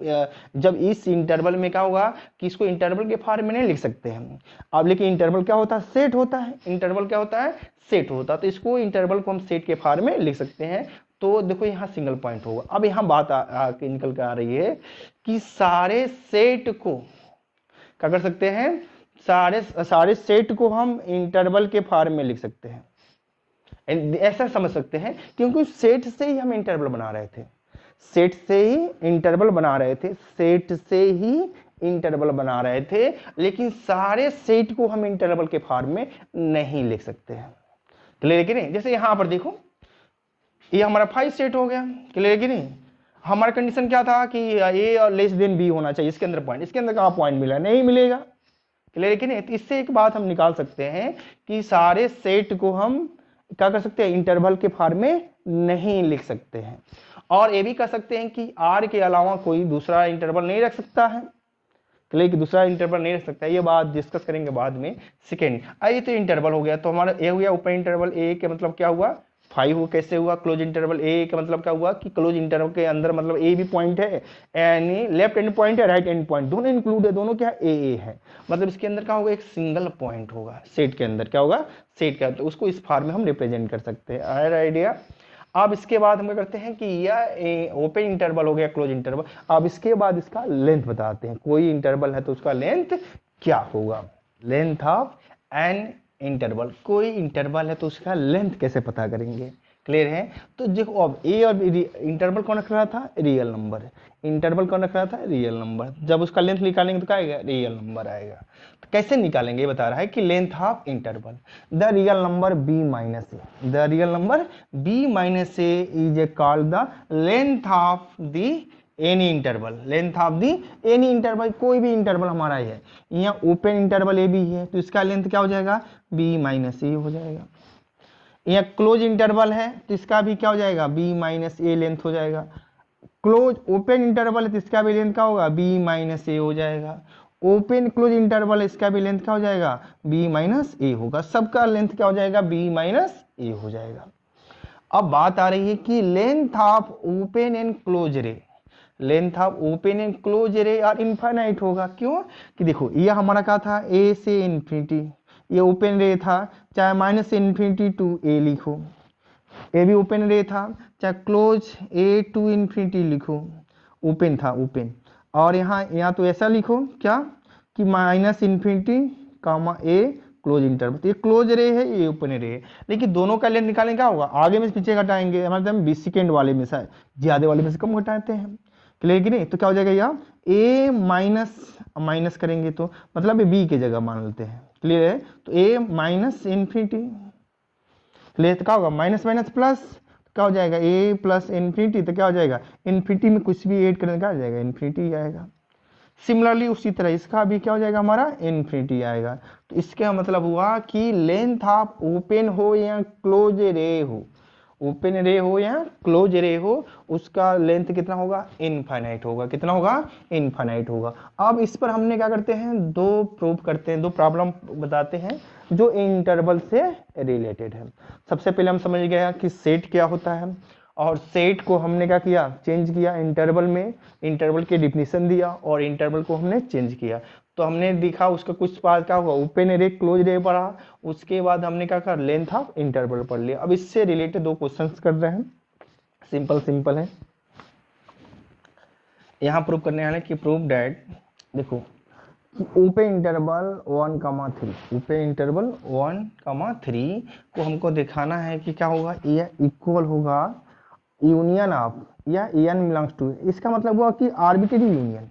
जब इस इंटरवल में क्या होगा कि इसको इंटरवल के फॉर्म में नहीं लिख सकते हम, अब लेकिन इंटरवल क्या होता है, सेट होता है, इंटरवल क्या होता है, सेट होता है, तो इसको इंटरवल को हम सेट के फॉर्म में लिख सकते हैं। तो देखो यहाँ सिंगल पॉइंट होगा। अब यहाँ बात निकल कर आ रही है कि सारे सेट को क्या कर सकते हैं, सारे सेट को हम इंटरवल के फॉर्म में लिख सकते हैं, ऐसा समझ सकते हैं, क्योंकि सेट से ही हम इंटरवल बना रहे थे, सेट से ही इंटरवल बना रहे थे, सेट से ही इंटरवल बना रहे थे, लेकिन सारे सेट को हम इंटरवल के फॉर्म में नहीं लिख सकते हैं। क्लियर है कि नहीं? जैसे यहां पर देखो, ये हमारा 5 सेट हो गया। क्लियर है कि नहीं? हमारा कंडीशन क्या था कि ए और लेस देन बी होना चाहिए इसके अंदर पॉइंट, इसके अंदर कहाँ पॉइंट मिला? नहीं मिलेगा। क्लियर है कि नहीं? तो इससे एक बात हम निकाल सकते हैं कि सारे सेट को हम क्या कर सकते हैं? इंटरवल के फॉर्म में नहीं लिख सकते हैं। और ये भी कर सकते हैं कि आर के अलावा कोई दूसरा इंटरवल नहीं रख सकता है। क्लियर कि दूसरा इंटरवल नहीं रख सकता, ये बात डिस्कस करेंगे बाद में। सेकेंड, ये तो इंटरवल हो गया, तो हमारा ए हो गया ओपन इंटरवल। ए के मतलब क्या हुआ? 5 हो। कैसे हुआ? Close interval. ए का मतलब क्या हुआ कि क्लोज इंटरवल के अंदर मतलब ए भी पॉइंट है, यानी लेफ्ट एंड पॉइंट है, राइट एंड पॉइंट, दोनों इंक्लूड है, दोनों क्या ए है। मतलब इसके अंदर क्या होगा? एक सिंगल पॉइंट होगा सेट के अंदर। क्या होगा? सेट का, तो उसको इस फॉर्म में हम रिप्रेजेंट कर सकते हैं। आया आइडिया? अब इसके बाद हम क्या करते हैं कि यह ओपन इंटरवल हो गया, क्लोज इंटरवल। अब इसके बाद इसका लेंथ बताते हैं। कोई इंटरवल है तो उसका लेंथ क्या होगा? Length of an interval. कोई इंटरवल है तो उसका लेंथ कैसे पता करेंगे? क्लियर है? तो देखो, अब ए और इंटरवल कौन रख रहा था? Real number. इंटरवल कौन रख रहा था? Real number. जब उसका लेंथ निकालेंगे तो क्या आएगा? रियल नंबर आएगा। तो कैसे निकालेंगे? ये बता रहा है कि length of interval, the real number b minus a, the real number b minus a is called the length of the any interval. Length of the any interval, कोई भी इंटरवल हमारा है। यहाँ ओपन इंटरवल ए भी है तो इसका length क्या हो जाएगा? बी माइनस ए हो जाएगा। यहाँ क्लोज इंटरवल है तो इसका भी क्या हो जाएगा? बी माइनस ए लेंथ हो जाएगा। क्लोज ओपन इंटरवल है तो इसका भी लेंथ क्या होगा? बी माइनस ए हो जाएगा। ओपन क्लोज इंटरवल, इसका भी लेंथ क्या हो जाएगा? बी माइनस ए होगा। सबका लेंथ क्या हो जाएगा? बी माइनस ए हो जाएगा। अब बात आ रही है कि length of open and close ray, length of open and close ray are infinite होगा। क्यों? कि देखो, ये हमारा क्या था? ए से इन्फिनिटी, ये ओपन रे था, चाहे माइनस इन्फिनिटी टू ए लिखो, ए भी ओपन रे था, चाहे क्लोज ए टू इन्फिनिटी लिखो, ओपन था, ओपन। और यहाँ तो ऐसा लिखो क्या कि माइनस इन्फिनिटी कामा ए क्लोज इंटरवल। तो ये क्लोज रे है, ये ओपन रे है, लेकिन दोनों का लेंथ निकालेंगे क्या होगा? आगे में से पीछे घटाएंगे, मतलब 20 सेकेंड वाले में से ज्यादा वाले में से कम घटाते हैं। क्लियर कि नहीं? तो क्या हो जाएगा? यहाँ ए माइनस माइनस करेंगे तो मतलब बी की जगह मान लेते हैं। क्लियर है? तो ए माइनस इन्फिनिटी, क्लियर? तो क्या होगा? माइनस माइनस प्लस, क्या हो जाएगा? ए प्लस इन्फिनिटी, तो क्या हो जाएगा? इन्फिनिटी में कुछ भी ऐड करने का आ जाएगा, इन्फिनिटी आएगा। सिमिलरली उसी तरह इसका भी क्या हो जाएगा? हमारा इन्फिनिटी आएगा। तो इसका मतलब हुआ कि लेंथ ऑफ ओपन हो या क्लोज रे हो, ओपन रे हो या क्लोज रे हो, उसका लेंथ कितना होगा? इनफाइनाइट होगा। कितना होगा? इनफाइनाइट होगा। अब इस पर हमने क्या करते हैं? दो प्रूव करते हैं, दो प्रॉब्लम बताते हैं जो इंटरवल से रिलेटेड है। सबसे पहले हम समझ गए कि सेट क्या होता है, और सेट को हमने क्या किया? चेंज किया इंटरवल में, इंटरवल की डिफिनीशन दिया और इंटरवल को हमने चेंज किया। तो हमने देखा उसका कुछ पार्ट क्या होगा? ओपन रे क्लोज रे पढ़ा, उसके बाद हमने क्या कहा? लेंथ ऑफ इंटरवल पढ़ लिया। अब इससे रिलेटेड दो क्वेश्चंस कर रहे हैं, सिंपल सिंपल है। यहाँ प्रूव करने वाले कि प्रूव डैट, देखो ओपन इंटरवल 1,3, ओपन इंटरवल 1,3 को हमको दिखाना है कि क्या होगा? ये इक्वल होगा यूनियन ऑफ या एन बिलोंग्स टू, इसका मतलब हुआ कि आर्बिट्रेरी यूनियन,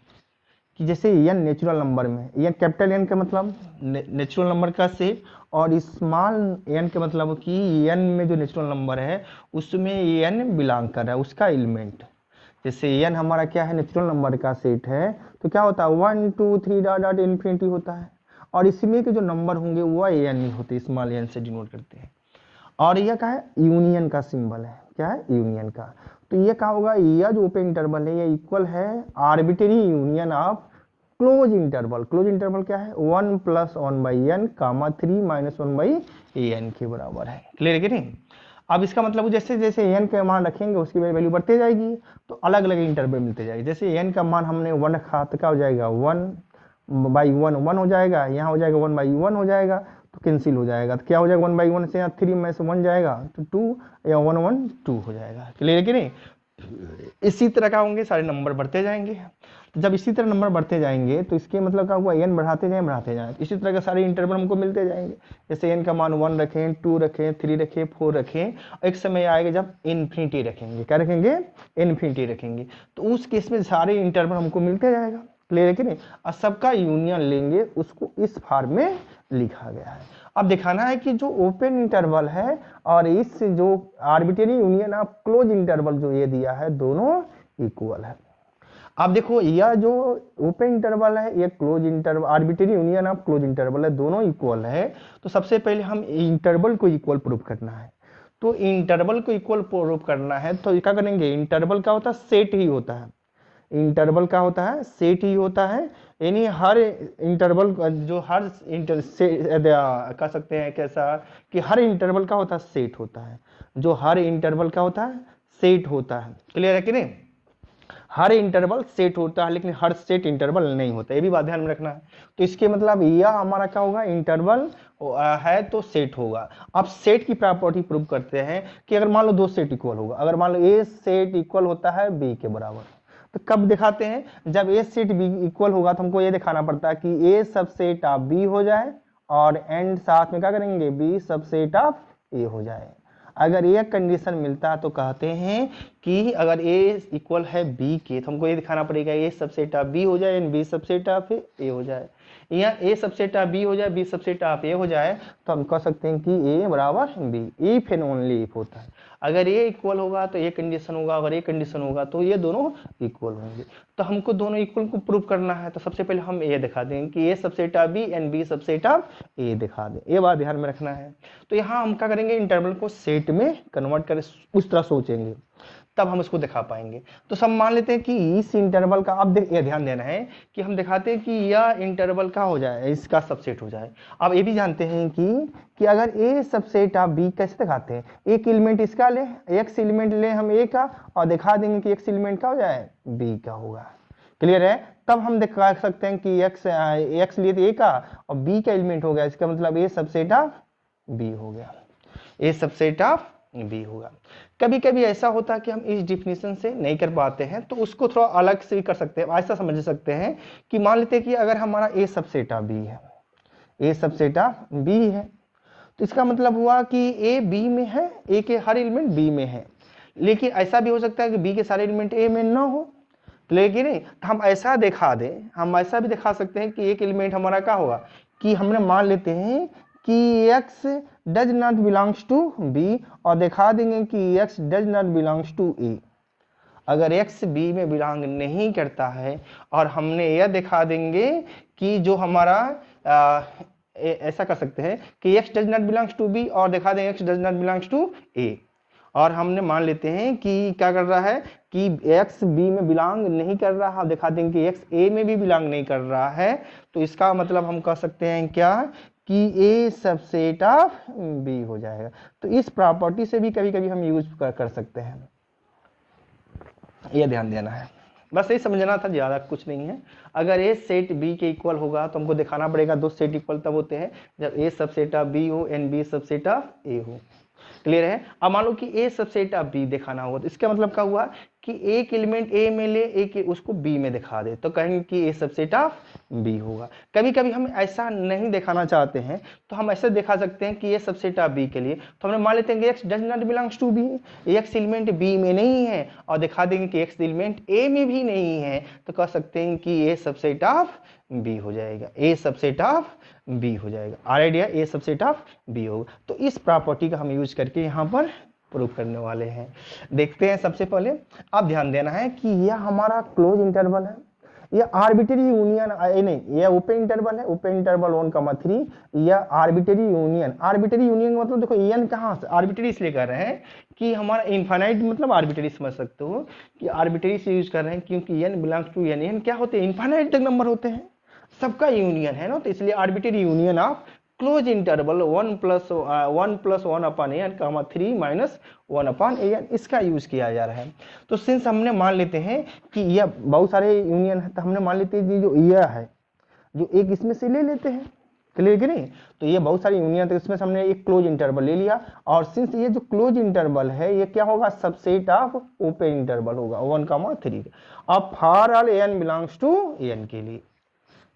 कि जैसे एन नेचुरल नंबर में, एन कैपिटल एन का मतलब नेचुरल नंबर का सेट, और स्मॉल एन का मतलब कि एन में जो नेचुरल नंबर है उसमें एन बिलोंग कर रहा है, उसका एलिमेंट। जैसे एन हमारा क्या है? नेचुरल नंबर का सेट है, तो क्या होता है? 1 2 3 डॉट डॉट इन्फिनिटी होता है, और इसमें के जो नंबर होंगे वो एन ही होते, स्मॉल एन से डिनोट करते हैं। और यह क्या है? यूनियन का सिंबल है। क्या है? यूनियन का। तो ये क्या होगा? यह जो ओपन इंटरवल है ये इक्वल है arbitrary union of close interval. Close interval क्या है? 1 + 1/n, 3 - 1/n के बराबर है। क्लियर है कि नहीं? अब इसका मतलब जैसे जैसे एन का मान रखेंगे उसकी वैल्यू बढ़ते जाएगी, तो अलग अलग इंटरवल मिलते जाएगी। जैसे एन का मान हमने 1 रखा तो क्या हो जाएगा? 1/1 1 हो जाएगा, यहाँ हो जाएगा 1/1 हो जाएगा, तो कैंसिल हो जाएगा। तो क्या हो जाएगा? 1/1 से यहाँ 3 में से 1 जाएगा तो 2, या 1 1 2 हो जाएगा। क्लियर है कि नहीं? इसी तरह का होंगे, सारे नंबर बढ़ते जाएंगे। तो जब इसी तरह नंबर बढ़ते जाएंगे तो इसके मतलब क्या हुआ, n बढ़ाते जाएं इसी तरह के सारे इंटरवल हमको मिलते जाएंगे। जैसे n का मान 1 रखें, 2 रखें, 3 रखें, 4 रखें, एक समय आएगा जब इन्फिनिटी रखेंगे, क्या रखेंगे, इन्फिनिटी रखेंगे, तो उस केस में सारे इंटरवल हमको मिलते जाएगा। क्लियर है कि नहीं। और सबका यूनियन लेंगे, उसको इस फॉर्म में लिखा गया है। अब दिखाना है कि जो ओपन इंटरवल है और इस जो arbitrary union of close interval जो ये दिया है, दोनों इक्वल है। अब देखो यह जो ओपन इंटरवल है, ये close interval, arbitrary union of close interval है, दोनों इक्वल है। तो सबसे पहले हम इंटरवल को इक्वल प्रूफ करना है। तो इंटरवल को इक्वल प्रूफ करना है तो क्या करेंगे, इंटरवल क्या होता है, सेट ही होता है। इंटरवल क्या होता है, सेट ही होता है। यानी हर इंटरवल जो हर इंटर से कह सकते हैं कैसा कि हर इंटरवल का होता है, सेट होता है। जो हर इंटरवल का होता है, सेट होता है। क्लियर है कि नहीं। हर इंटरवल सेट होता है लेकिन हर सेट इंटरवल नहीं होता, ये भी बात ध्यान में रखना है। तो इसके मतलब यह हमारा क्या होगा, इंटरवल है तो सेट होगा। अब सेट की प्रॉपर्टी प्रूव करते हैं कि अगर मान लो दो सेट इक्वल होगा, अगर मान लो ए सेट इक्वल होता है बी के बराबर, तो कब दिखाते हैं, जब ए सेट बी इक्वल होगा तो हमको ये दिखाना पड़ता है कि ए सबसेट ऑफ बी हो जाए और एंड साथ में क्या करेंगे, बी सबसेट ऑफ ए हो जाए। अगर ये कंडीशन मिलता है तो कहते हैं कि अगर ए इक्वल है बी के, तो हमको ये दिखाना पड़ेगा ए सबसेट ऑफ बी हो जाए एंड बी सबसेट ऑफ ए हो जाए, या ए सबसेट ऑफ बी हो जाए बी सबसेट ऑफ ए हो जाए, तो हम कह सकते हैं कि ए बराबर b, if and only if होता है। अगर ये इक्वल होगा तो ये कंडीशन होगा, अगर ये कंडीशन होगा तो ये दोनों इक्वल होंगे। तो हमको दोनों इक्वल को प्रूव करना है, तो सबसे पहले हम ये दिखा देंगे कि ए subset of B and B subset of A दिखा दें, ये बात ध्यान में रखना है। तो यहाँ हम क्या करेंगे, इंटरवल को सेट में कन्वर्ट करें, उस तरह सोचेंगे तब हम इसको दिखा पाएंगे। तो सब मान लेते हैं कि इस इंटरवल का, अब ये ध्यान देना है कि हम दिखाते हैं कि यह इंटरवल का हो जाए, इसका सबसेट हो जाए। अब ये भी जानते हैं कि अगर ए सबसेट ऑफ बी कैसे दिखाते हैं, एक एलिमेंट इसका ले, एक्स एलिमेंट ले हम ए का और दिखा देंगे कि एक्स एलिमेंट का हो जाए बी का होगा। क्लियर है। तब हम दिखा सकते हैं कि एक्स लिए ए का और बी का एलिमेंट हो गया, इसका मतलब ए सबसेट ऑफ बी हो गया, ए सबसेट ऑफ बी होगा। कभी कभी ऐसा होता है कि हम इस डिफिनेशन से नहीं कर पाते हैं, तो उसको थोड़ा अलग से भी कर सकते हैं। ऐसा समझ सकते हैं कि मान लेते हैं कि अगर हमारा ए सबसेट ऑफ बी है, ए सबसेट ऑफ बी है, तो इसका मतलब हुआ कि ए बी में है, ए के हर एलिमेंट बी में है। लेकिन ऐसा भी हो सकता है कि बी के सारे एलिमेंट ए में ना हो, लेकिन नहीं, तो हम ऐसा दिखा दें, हम ऐसा भी दिखा सकते हैं कि एक एलिमेंट हमारा क्या होगा, कि हमने मान लेते हैं कि x does not belongs to b और दिखा देंगे कि x does not belongs to a। अगर x b में बिलोंग नहीं करता है और हमने यह दिखा देंगे कि जो हमारा ऐसा कर सकते हैं कि x does not belongs to b और दिखा देंगे x does not belongs to a, और हमने मान लेते हैं कि क्या कर रहा है कि x b में बिलोंग नहीं कर रहा है, दिखा देंगे कि x a में भी बिलोंग नहीं कर रहा है। तो इसका मतलब हम कह सकते हैं क्या कि a सबसेट ऑफ b हो जाएगा। तो इस प्रॉपर्टी से भी कभी कभी हम यूज कर सकते हैं, यह ध्यान देना है, बस यही समझना था, ज़्यादा कुछ नहीं है। अगर a सेट b के इक्वल होगा तो हमको दिखाना पड़ेगा दो सेट इक्वल तब होते हैं जब a सबसेट ऑफ b हो and b subset of a हो। क्लियर है। अब मान लो कि a सबसेट ऑफ b दिखाना होगा, तो इसका मतलब क्या हुआ कि एक एलिमेंट a में ले, एक उसको b में दिखा दे, तो कहेंगे कि a सबसेट ऑफ b होगा। कभी कभी हम ऐसा नहीं दिखाना चाहते हैं तो हम ऐसे दिखा सकते हैं कि a सबसेट ऑफ b के लिए, तो हमने मान लेते हैं कि x does not belongs to b, x element b में नहीं है, और दिखा देंगे कि x एलिमेंट a में भी नहीं है, तो कह सकते हैं कि a सबसेट ऑफ b हो जाएगा, a सबसेट ऑफ b हो जाएगा। Idea a subset of b होगा। तो इस प्रॉपर्टी का हम यूज करके यहाँ पर प्रूव करने वाले हैं। देखते हैं, सबसे पहले आप ध्यान देना है कि यह हमारा क्लोज इंटरवल है, यह आर्बिट्रेरी यूनियन नहीं, यह ओपन इंटरवल है, ओपन इंटरवल 1,3, यह आर्बिट्रेरी यूनियन। आर्बिट्रेरी यूनियन मतलब देखो एन कहाँ से, आर्बिट्रेरी इसलिए कर रहे हैं कि हमारा इनफाइनाइट मतलब आर्बिट्रेरी समझ सकते हो कि आर्बिट्रेरी से यूज कर रहे हैं क्योंकि n belongs to N, N क्या होते हैं, इनफाइनाइट तक नंबर होते हैं, सबका यूनियन है ना, तो इसलिए arbitrary union of close interval 1 + 1 upon an, 3 - 1 upon an, इसका यूज किया जा रहा है। तो सिंस हमने मान लेते हैं कि यह बहुत सारे यूनियन है, तो हमने मान लेते हैं कि जो यह है, जो एक इसमें से ले लेते हैं, क्लियर कि नहीं। तो ये बहुत सारी यूनियन, तो इसमें से हमने एक क्लोज इंटरवल ले लिया, और सिंस ये जो क्लोज इंटरवल है ये क्या होगा, सबसेट ऑफ ओपन इंटरवल होगा 1, 3। अब for all n belongs to N के लिए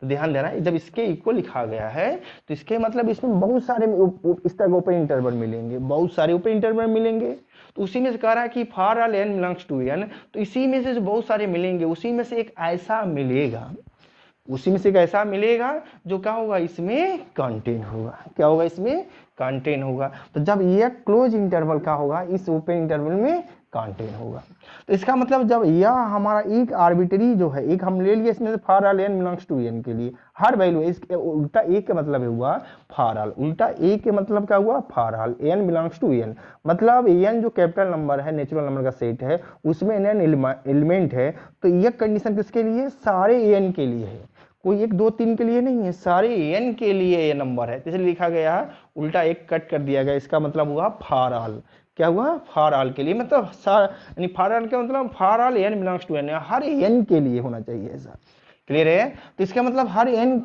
तो ध्यान देना, जब इसके इक्वल लिखा गया है तो इसके मतलब इसमें बहुत सारे इस तरह ओपन इंटरवल मिलेंगे, बहुत सारे ओपन इंटरवल मिलेंगे। तो उसी में से कह रहा है कि for all n belongs to N, तो इसी में से जो बहुत सारे मिलेंगे उसी में से एक ऐसा मिलेगा, उसी में से एक ऐसा मिलेगा जो क्या होगा, इसमें कंटेन होगा। क्या होगा, इसमें कंटेन होगा। तो जब यह क्लोज इंटरवल का होगा, इस ओपन इंटरवल में कंटेन होगा। तो इसका मतलब जब यह हमारा एक आर्बिट्री जो है, एक हम ले लिए इसमें से for all n belongs to N के लिए हर वैल्यू, इसके उल्टा एक के मतलब हुआ फॉर ऑल, उल्टा एक के मतलब क्या हुआ, for all n belongs to N. मतलब एन जो कैपिटल नंबर है, नेचुरल नंबर का सेट है, उसमें एन एलिमेंट है। तो यह कंडीशन किसके लिए, सारे एन के लिए है, कोई 1, 2, 3 के लिए नहीं है, सारे एन के लिए ये नंबर है। इसलिए लिखा गया है, उल्टा एक कट कर दिया गया, इसका मतलब हुआ फॉर ऑल। क्या हुआ, फॉर ऑल के लिए, मतलब यानी फॉर ऑल का मतलब for all n belongs to N, हर एन के लिए होना चाहिए ऐसा। क्लियर है। तो इसका मतलब हर एन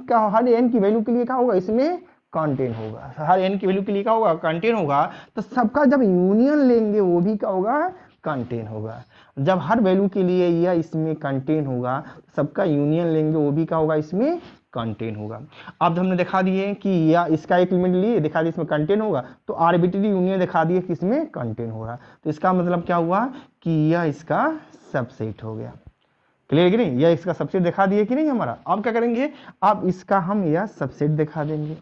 की वैल्यू के लिए क्या होगा, इसमें कंटेन होगा, हर एन की वैल्यू के लिए क्या होगा, कंटेन होगा। तो सबका जब यूनियन लेंगे वो भी क्या होगा, कंटेन होगा। जब हर वैल्यू के लिए यह इसमें कंटेन होगा, सबका यूनियन लेंगे वो भी क्या होगा, इसमें कंटेन होगा। अब हमने दिखा दिए कि या इसका एक एलिमेंट लिए दिखा दिया इसमें कंटेन होगा, तो आर्बिट्री यूनियन दिखा दिए कि इसमें कंटेन हो रहा। तो इसका मतलब क्या हुआ कि यह इसका सबसेट हो गया। क्लियर कि नहीं, यह इसका सबसेट दिखा दिए कि नहीं हमारा। अब क्या करेंगे, अब इसका हम यह सबसेट दिखा देंगे।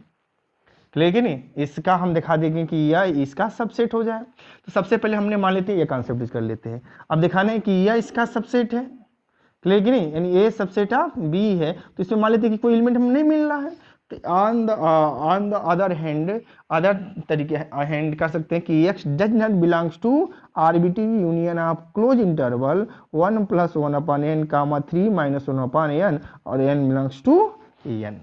क्लियर कि नहीं, इसका हम दिखा देंगे कि यह इसका सबसेट हो जाए। तो सबसे पहले हमने मान लेते हैं ये कॉन्सेप्ट कर लेते हैं। अब दिखाना है कि यह इसका सबसेट है। क्लियर कि नहीं, यानी ए सबसेट ऑफ बी है। तो इसमें मान लेते हैं कि कोई एलिमेंट हमें नहीं मिल रहा है। तो on the other hand, other तरीके हैंड कर सकते हैं कि x does not belongs to arbitrary union of close interval 1 + 1/n, 3 - 1/n और n बिलोंग्स टू n।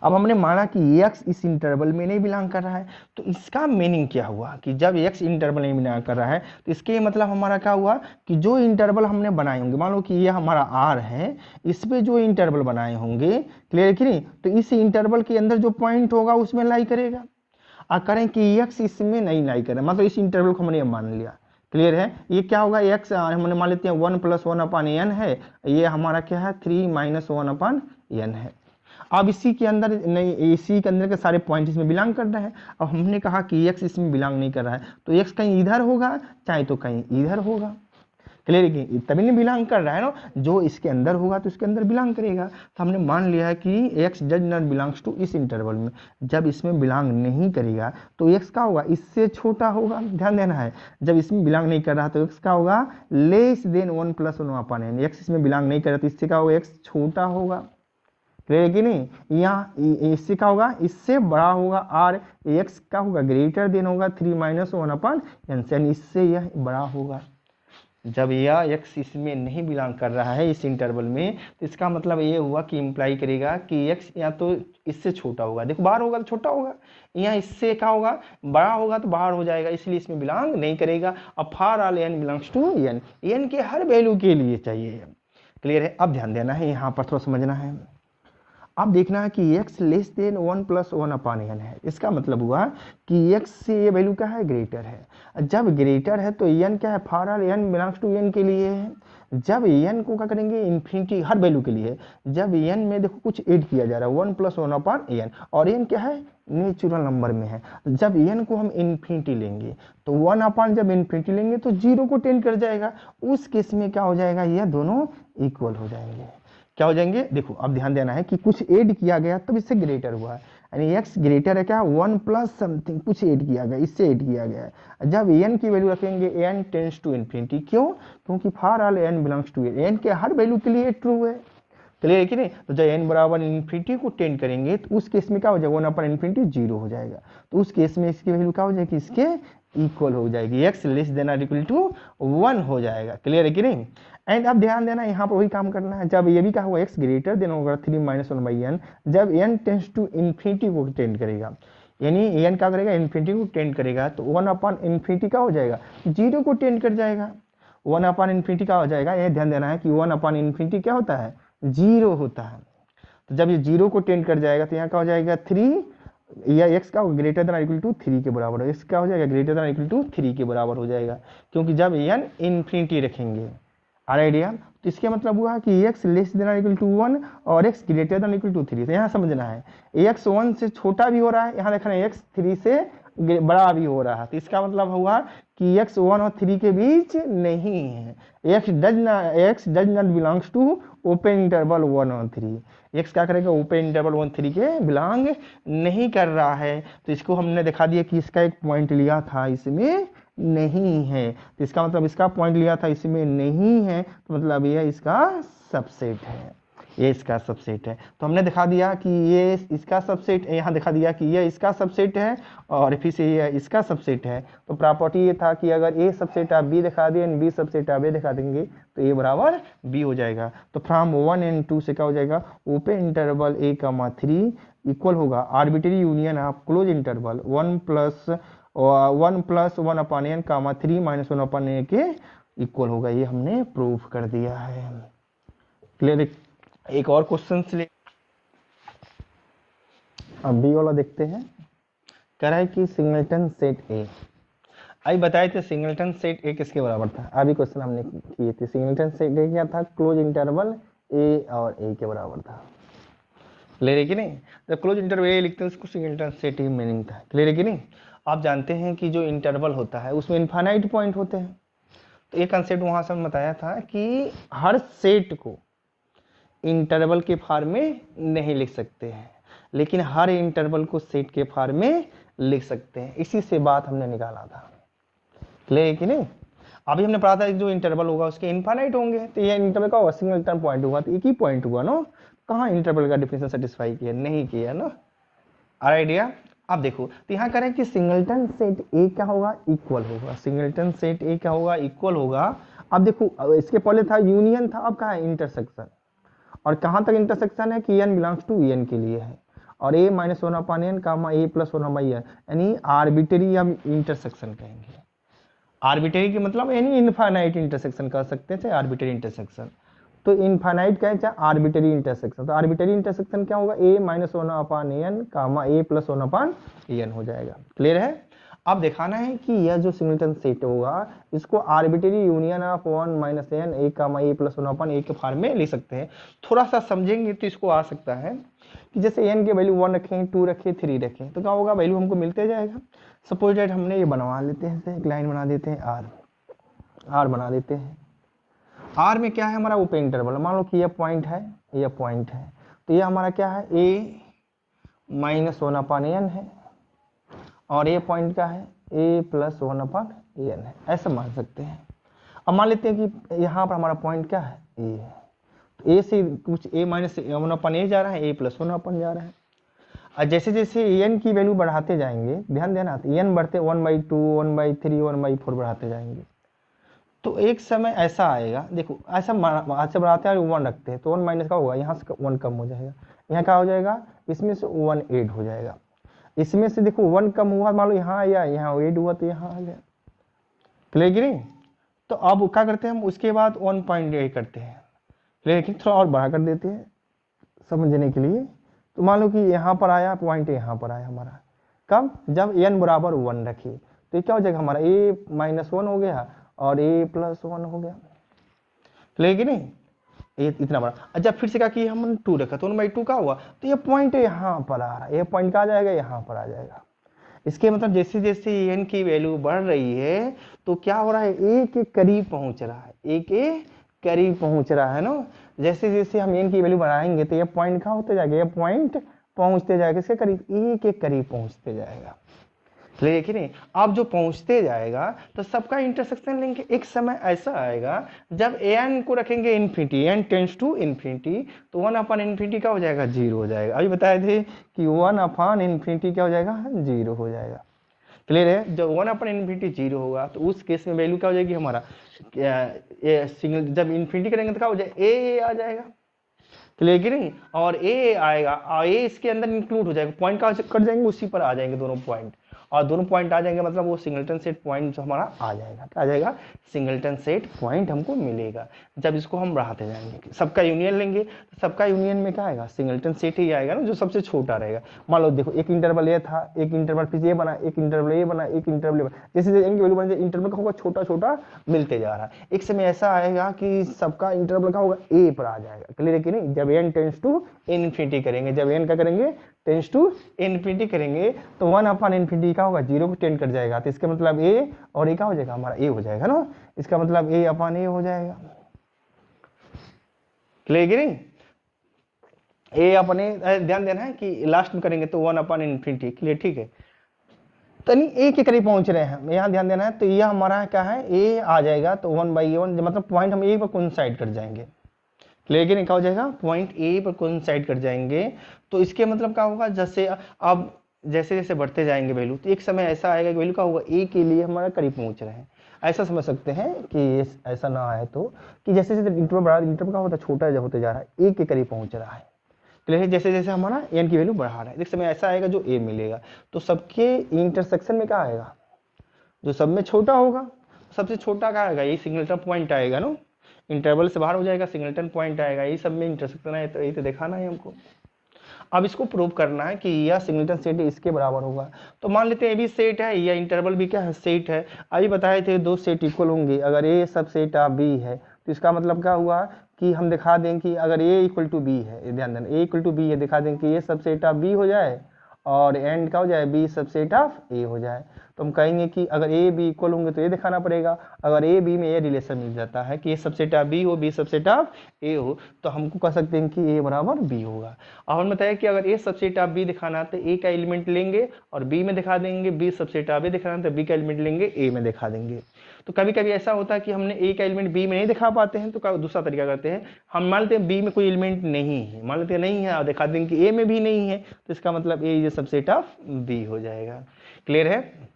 अब हमने माना कि x इस इंटरवल में नहीं बिलोंग कर रहा है। तो इसका मीनिंग क्या हुआ कि जब x इंटरवल नहीं बिलोंग कर रहा है तो इसके मतलब हमारा क्या हुआ कि जो इंटरवल हमने बनाए होंगे, मान लो कि ये हमारा r है, इस पे जो इंटरवल बनाए होंगे, क्लियर कि नहीं, तो इस इंटरवल के अंदर जो पॉइंट होगा उसमें लाई करेगा। और करें कि x इसमें नहीं लाई करे, मतलब इस इंटरवल को हमने मान लिया। क्लियर है, ये क्या होगा, x हमने मान लेते हैं 1 + 1/n है, ये हमारा क्या है 3 - 1/n है। अब इसी के अंदर नहीं, इसी के अंदर के सारे पॉइंट इसमें बिलोंग कर रहे हैं। अब हमने कहा कि x इसमें बिलोंग नहीं कर रहा है, तो x कहीं इधर होगा चाहे तो कहीं इधर होगा। क्लियर है कि तभी नहीं बिलोंग कर रहा है ना, जो इसके अंदर होगा तो इसके अंदर बिलोंग करेगा। तो हमने मान लिया है कि x does not belongs to इस इंटरवल में, जब इसमें बिलोंग नहीं करेगा तो x का होगा इससे छोटा होगा। ध्यान देना है, जब इसमें बिलोंग नहीं कर रहा तो x का होगा लेस देन 1 + 1/n। x इसमें बिलोंग नहीं कर रहा तो इससे क्या होगा, x छोटा होगा। क्लियर कि नहीं, यहाँ इससे क्या होगा, इससे बड़ा होगा, और x का होगा ग्रेटर देन होगा 3 - 1/n, इससे यह बड़ा होगा। जब यह x इसमें नहीं बिलोंग कर रहा है इस इंटरवल में, तो इसका मतलब ये हुआ कि इंप्लाई करेगा कि x या तो इससे छोटा होगा, देखो बाहर होगा तो छोटा होगा, यहाँ इससे क्या होगा, बड़ा होगा तो बाहर हो जाएगा, इसलिए इसमें बिलोंग नहीं करेगा। अब for all n belongs to n, n के हर वैल्यू के लिए चाहिए। क्लियर है। अब ध्यान देना है, यहाँ पर थोड़ा समझना है। अब देखना है कि x लेस देन 1 + 1/n है। इसका मतलब हुआ कि x से ये वैल्यू क्या है, ग्रेटर है। जब ग्रेटर है तो n क्या है, for all n belongs to n के लिए है। जब n को क्या करेंगे, इन्फिनिटी हर वैल्यू के लिए, जब n में देखो कुछ ऐड किया जा रहा है 1 + 1/n, और n क्या है, नेचुरल नंबर में है। जब n को हम इन्फिनिटी लेंगे तो 1/, जब इन्फिनिटी लेंगे तो 0 को टेंड कर जाएगा। उस केस में क्या हो जाएगा, यह दोनों इक्वल हो जाएंगे। क्या हो जाएंगे, देखो अब ध्यान देना है कि कुछ ऐड किया गया तब इससे ग्रेटर हुआ है, यानी x ग्रेटर है क्या, 1 + समथिंग कुछ ऐड किया गया, इससे ऐड किया गया है। जब n की वैल्यू रखेंगे n टेंड्स टू इन्फिनिटी, क्यों, क्योंकि for all n belongs to n के हर वैल्यू के लिए ट्रू है। क्लियर है कि नहीं, तो जब n बराबर इन्फिनिटी को टेंड करेंगे तो उस केस में क्या हो जाएगा, 1/∞ 0 हो जाएगा। तो उस केस में इसकी वैल्यू क्या हो जाएगी, इसके इक्वल हो जाएगी, x लेस देन और इक्वल टू 1 हो जाएगा। क्लियर है कि नहीं। एंड अब ध्यान देना, यहाँ पर वही काम करना है। जब ये भी क्या होगा, x ग्रेटर देन होगा 3 - 1/n, जब n टेंड्स टू इन्फिनिटी को टेंड करेगा, यानी n क्या करेगा, इन्फिनिटी को टेंड करेगा, तो 1/∞ क्या हो जाएगा, 0 को टेंड कर जाएगा। 1/∞ क्या हो जाएगा, ये ध्यान देना है कि 1/∞ क्या होता है, 0 होता है। तो जब ये 0 को टेंड कर जाएगा तो यहाँ क्या हो जाएगा 3, या x का ग्रेटर देन इक्वल टू 3 के बराबर, x क्या हो जाएगा ग्रेटर देन इक्वल टू 3 के बराबर हो जाएगा, क्योंकि जब n इन्फिनिटी रखेंगे। आइडिया, तो इसका मतलब हुआ कि x less than equal to 1 और x greater than equal to 3। तो यहाँ समझना है x 1 से छोटा भी हो रहा है, यहाँ देखना है x 3 से बड़ा भी हो रहा है, तो इसका मतलब हुआ कि x 1 और 3 के बीच नहीं है। x does not belongs to open interval 1 और 3, x क्या करेगा ओपन इंटरवल 1 3 के बिलोंग नहीं कर रहा है। तो इसको हमने दिखा दिया कि इसका एक पॉइंट लिया था इसमें नहीं है, तो इसका मतलब इसका पॉइंट लिया था इसमें नहीं है, तो मतलब ये इसका सबसेट है, ये इसका सबसेट है। तो हमने दिखा दिया कि ये इसका सबसेट, यहाँ दिखा दिया कि ये इसका सबसेट है और फिर से ये इसका सबसेट है। तो प्रॉपर्टी ये था कि अगर ए सबसेट आप बी दिखा दें, बी सबसेट आप ए दिखा देंगे तो ए बराबर बी हो जाएगा। तो फ्रॉम 1 एंड 2 से क्या हो जाएगा ओपन इंटरवल a, 3 इक्वल होगा arbitrary union of close interval 1 plus 1 upon n, 3 minus 1 upon a के इक्वल होगा। ये हमने प्रूफ कर दिया है। क्लियर। एक और क्वेश्चन ले, अब बी वाला देखते हैं। कह रहा है कि सिंगलटन सेट ए, अभी बताए थे सिंगलटन सेट ए किसके बराबर था, अभी क्वेश्चन हमने किए थे। सिंगलटन सेट ए क्या था, क्लोज इंटरवल ए और ए के बराबर था। क्लियर है कि नहीं, जब क्लोज इंटरवल ए लिखते हैं उसको सिंगलटन सेट ए मीनिंग था। क्लियर है कि नहीं। आप जानते हैं कि जो इंटरवल होता है उसमें इनफाइनाइट पॉइंट होते हैं, तो एक कंसेप्ट वहां से बताया था कि हर सेट को इंटरवल के फॉर्म में नहीं लिख सकते हैं, लेकिन हर इंटरवल को सेट के फॉर्म में लिख सकते हैं। इसी से बात हमने निकाला था। क्लियर है कि नहीं। अभी हमने पढ़ा था जो इंटरवल होगा उसके इनफाइनाइट होंगे, तो ये इंटरवल का सिंगलटन पॉइंट हुआ, तो एक ही पॉइंट हुआ ना, कहाँ इंटरवल का डिफिनेशन सेटिस्फाई किया, नहीं किया ना। आइडिया। अब देखो तो यहाँ करें कि सिंगलटन सेट ए क्या होगा इक्वल होगा, सिंगलटन सेट ए क्या होगा इक्वल होगा। अब देखो इसके पहले था यूनियन था, अब कहाँ है इंटरसेक्शन, और कहाँ तक इंटरसेक्शन है कि n बिलोंग्स टू n के लिए है, और a minus 1 upon n comma a plus 1 by n, यानी आर्बिट्री हम इंटरसेक्शन कहेंगे। आर्बिट्री की मतलब यानी इनफाइनाइट इंटरसेक्शन कह सकते हैं, चाहे आर्बिट्री इंटरसेक्शन। तो इनफाइनाइट क्या है, चाहे आर्बिट्री इंटरसेक्शन। तो आर्बिट्री इंटरसेक्शन क्या होगा a minus 1 upon n comma a plus 1 upon n हो जाएगा। क्लियर है। अब दिखाना है कि यह जो सिंगलटन सेट होगा इसको arbitrary union of 1 minus n a comma a plus 1 upon a के फॉर्म में लिख सकते हैं। थोड़ा सा समझेंगे तो इसको आ सकता है कि जैसे n के वैल्यू 1 रखें, 2 रखें, 3 रखें, तो क्या होगा वैल्यू हमको मिलते जाएगा। सपोज डेट हमने ये बनवा लेते हैं, एक लाइन बना देते हैं r बना देते हैं। r में क्या है हमारा ओपन इंटरवल, मान लो कि यह पॉइंट है, यह पॉइंट है, तो यह हमारा क्या है a माइनस 1 अपॉन n है, और ये पॉइंट क्या है a प्लस 1 अपॉन n है, ऐसा मान सकते हैं। अब मान लेते हैं कि यहाँ पर हमारा पॉइंट क्या है a, तो a से कुछ a माइनस 1 अपॉन a जा रहा है, a प्लस 1 अपॉन जा रहा है। और जैसे जैसे n की वैल्यू बढ़ाते जाएंगे, ध्यान देना, n बढ़ते 1/2 1/3 1/4 बढ़ाते जाएंगे, तो एक समय ऐसा आएगा, देखो ऐसा बढ़ाते हैं 1 रखते हैं, तो 1 माइनस का होगा, यहाँ से 1 कम हो जाएगा, यहाँ क्या हो जाएगा इसमें से 1 ऐड हो जाएगा, इसमें से देखो 1 कम हुआ, मान लो यहाँ आया, यहाँ 8 हुआ तो यहाँ आ गया। क्लियर कि नहीं। तो अब क्या करते हैं हम, उसके बाद 1.8 करते हैं। लेकिन थोड़ा और बढ़ा कर देते हैं समझने के लिए। तो मान लो कि यहाँ पर आया पॉइंट, यहाँ पर आया हमारा, कब, जब n बराबर 1 रखिए, तो ये क्या हो जाएगा हमारा a माइनस 1 हो गया और a प्लस 1 हो गया। क्लियर कि नहीं। ये इतना बड़ा। अच्छा फिर से क्या किया हम 2 रखा, तो 1/2 का हुआ, तो ये पॉइंट यहाँ पर आ रहा है, ये पॉइंट का आ जाएगा यहाँ पर आ जाएगा। इसके मतलब जैसे जैसे n की वैल्यू बढ़ रही है तो क्या हो रहा है, a के करीब पहुंच रहा है, a के करीब पहुंच रहा है ना। जैसे जैसे हम n की वैल्यू बढ़ाएंगे तो ये पॉइंट कहाँ होते जाएगा, ये पॉइंट पहुंचते जाएगा इसके करीब, a के करीब पहुंचते जाएगा। क्लियर कि नहीं। अब जो पहुंचते जाएगा तो सबका इंटरसेक्शन लेंगे, एक समय ऐसा आएगा जब n को रखेंगे infinity, n tends to infinity, तो 1 अपॉन इन्फिनिटी क्या हो जाएगा 0 हो जाएगा। अभी बताए थे कि 1 अपॉन इन्फिनिटी क्या हो जाएगा 0 हो जाएगा। क्लियर है। जब 1 अपॉन इन्फिनिटी 0 होगा तो उस केस में वैल्यू क्या हो जाएगी हमारा, सिंगल जब इन्फिनिटी करेंगे तो क्या हो जाएगा a आ जाएगा। क्लियर कि नहीं। और a आएगा और a इसके अंदर इंक्लूड हो जाएगा, पॉइंट का कट जाएंगे उसी पर आ जाएंगे दोनों पॉइंट, और दोनों पॉइंट आ जाएंगे मतलब वो सिंगलटन सेट पॉइंट हमारा आ जाएगा। क्या आ जाएगा? सिंगलटन सेट पॉइंट हमको मिलेगा जब इसको हम बढ़ाते जाएंगे। सबका यूनियन लेंगे तो सबका यूनियन में क्या आएगा? सिंगलटन सेट ही आएगा ना, जो सबसे छोटा रहेगा। मान लो देखो एक इंटरवल ये था, एक इंटरवल फिर ये बना, एक इंटरवल ये बना, एक इंटरवल ये बना, जैसे जैसे इनकी वैल्यू बन जाए इंटरवल का होगा छोटा छोटा मिलते जा रहा है। एक समय ऐसा आएगा कि सबका इंटरवल का होगा ए पर आ जाएगा। क्लियर है कि नहीं? जब n टेंस टू इन्फिनिटी करेंगे, जब n का करेंगे टेंस टू इन्फिनिटी करेंगे तो 1/इन्फिनिटी का होगा 0 को 10 कट जाएगा। तो इसका मतलब a और a का हो जाएगा हमारा a हो जाएगा ना, इसका मतलब a/a हो जाएगा। क्लियर कि नहीं? a/a ध्यान देना है कि लास्ट में करेंगे तो 1/इन्फिनिटी। क्लियर? ठीक है, तनी ए के करीब पहुंच रहे हैं, यहाँ ध्यान देना है। तो यह हमारा क्या है? ए आ जाएगा तो 1/1 मतलब पॉइंट हम ए पर कोइंसाइड कर जाएंगे। क्लियर कि नहीं? क्या हो जाएगा? पॉइंट ए पर कोइंसाइड कर जाएंगे। तो इसके मतलब क्या होगा? जैसे अब जैसे जैसे बढ़ते जाएंगे वैल्यू, तो एक समय ऐसा आएगा कि वैल्यू क्या होगा? ए के लिए हमारा करीब पहुंच रहे हैं। ऐसा समझ सकते हैं कि ऐसा ना आए तो, कि जैसे जैसे इंटरवल बढ़ा, इंटरवल क्या होता है? छोटा जब होते जा रहा है, ए के करीब पहुंच रहा है। क्लियर? जैसे जैसे हमारा एन की वैल्यू बढ़ा रहा है, एक समय ऐसा आएगा जो ए मिलेगा। तो सबके इंटरसेक्शन में क्या आएगा? जो सब में छोटा होगा, सबसे छोटा क्या आएगा? ये सिंगलटन पॉइंट आएगा ना, इंटरवल से बाहर हो जाएगा, सिंगलटन पॉइंट आएगा। ये सब में इंटरसेक्शन है, तो यही तो दिखाना है हमको। अब इसको प्रूव करना है कि यह सिंगलटन सेट इसके बराबर होगा। तो मान लेते हैं ए भी सेट है, या इंटरवल भी क्या है? सेट है। अभी बताए थे दो सेट इक्वल होंगे, अगर ए सब सेट ऑफ बी है तो इसका मतलब क्या हुआ कि हम दिखा दें कि अगर ए इक्वल टू बी है, ध्यान देना, ए इक्वल टू बी है, दिखा दें कि ए सब सेट ऑफ बी हो जाए और एंड का हो जाए बी सब सेट ऑफ ए हो जाए। तो हम कहेंगे कि अगर ए बी इक्वल होंगे तो ये दिखाना पड़ेगा। अगर ए बी में ये रिलेशन मिल जाता है कि ए सबसेट ऑफ बी हो, बी सबसेट ऑफ ए हो, तो हमको कह सकते हैं कि ए बराबर बी होगा। और हम बताया कि अगर ए सबसेट ऑफ बी दिखाना है तो ए का एलिमेंट लेंगे और बी में दिखा देंगे, बी सबसेट ऑफ ए दिखाना है तो बी का एलिमेंट लेंगे, ए में दिखा देंगे। तो कभी कभी ऐसा होता है कि हमने ए का एलिमेंट बी में नहीं दिखा पाते हैं, तो दूसरा तरीका करते हैं, हम मान लेते हैं बी में कोई एलिमेंट नहीं है, मान लेते हैं नहीं है, और दिखा देंगे कि ए में भी नहीं है, तो इसका मतलब ए इज सबसेट ऑफ बी हो जाएगा। क्लियर है?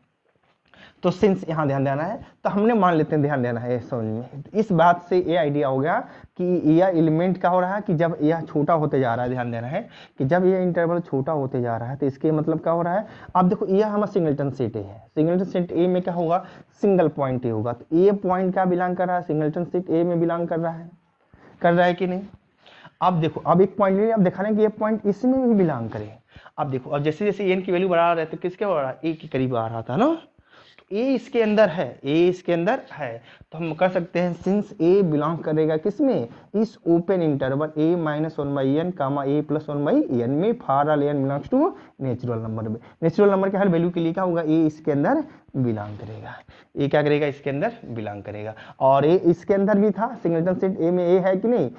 तो सिंस यहाँ ध्यान देना है, तो हमने मान लेते हैं, ध्यान देना है समझ में, इस बात से ये आइडिया हो गया कि यह एलिमेंट क्या हो रहा है कि जब यह छोटा होते जा रहा है, ध्यान देना है कि जब यह इंटरवल छोटा होते जा रहा है तो इसके मतलब क्या हो रहा है। अब देखो यह हमारा सिंगलटन सेट है, सिंगलटन सेट ए में क्या होगा? सिंगल पॉइंट ए होगा। तो ए पॉइंट क्या बिलोंग कर रहा है? सिंगलटन सेट ए में बिलोंग कर रहा है कि नहीं? अब देखो, अब एक पॉइंट ले, अब दिखाने कि ये पॉइंट इसमें भी बिलोंग करे। अब देखो, अब जैसे जैसे एन की वैल्यू बढ़ा रहे थे, किसके बढ़ा? ए के करीब आ रहा था ना, ए इसके अंदर है, ए इसके अंदर है, तो हम कर सकते हैं सिंस ए बिलोंग करेगा किसमें? इस open interval a - 1/n comma a + 1/n में, for all n belongs to natural number में। नेचुरल नंबर के हर वैल्यू के लिए क्या होगा? ए इसके अंदर बिलोंग करेगा, ए क्या करेगा? इसके अंदर बिलोंग करेगा। और ए इसके अंदर भी था, सिंगलटन सेट ए में ए है कि नहीं,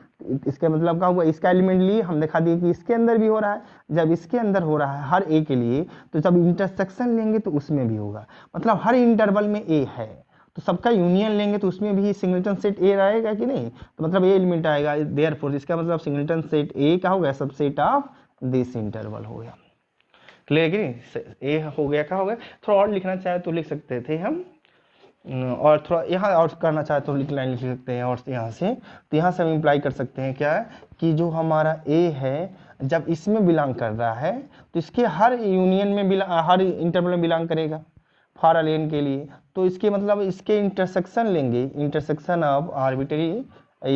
इसका मतलब क्या हुआ? इसका एलिमेंट लिए हम दिखा दिए कि इसके अंदर भी हो रहा है। जब इसके अंदर हो रहा है हर ए के लिए, तो जब इंटरसेक्शन लेंगे तो उसमें भी होगा, मतलब हर इंटरवल में ए है तो सबका यूनियन लेंगे तो उसमें भी सिंगलटन सेट ए रहेगा कि नहीं, तो मतलब ए एलिमेंट आएगा। देयरफॉर इसका मतलब सिंगलटन सेट ए क्या हो गया? सबसेट ऑफ दिस इंटरवल हो गया। क्लियर कि नहीं? ए हो गया, क्या हो गया? थोड़ा और लिखना चाहे तो लिख सकते थे हम, और थोड़ा यहाँ और करना चाहे तो लाइन लिख सकते हैं, और यहाँ से, तो यहाँ से हम इम्प्लाई कर सकते हैं क्या है कि जो हमारा ए है जब इसमें बिलोंग कर रहा है तो इसके हर यूनियन में हर इंटरवल में बिलोंग करेगा फॉर ऑल n के लिए। तो इसके मतलब इसके इंटरसेक्शन लेंगे, intersection of arbitrary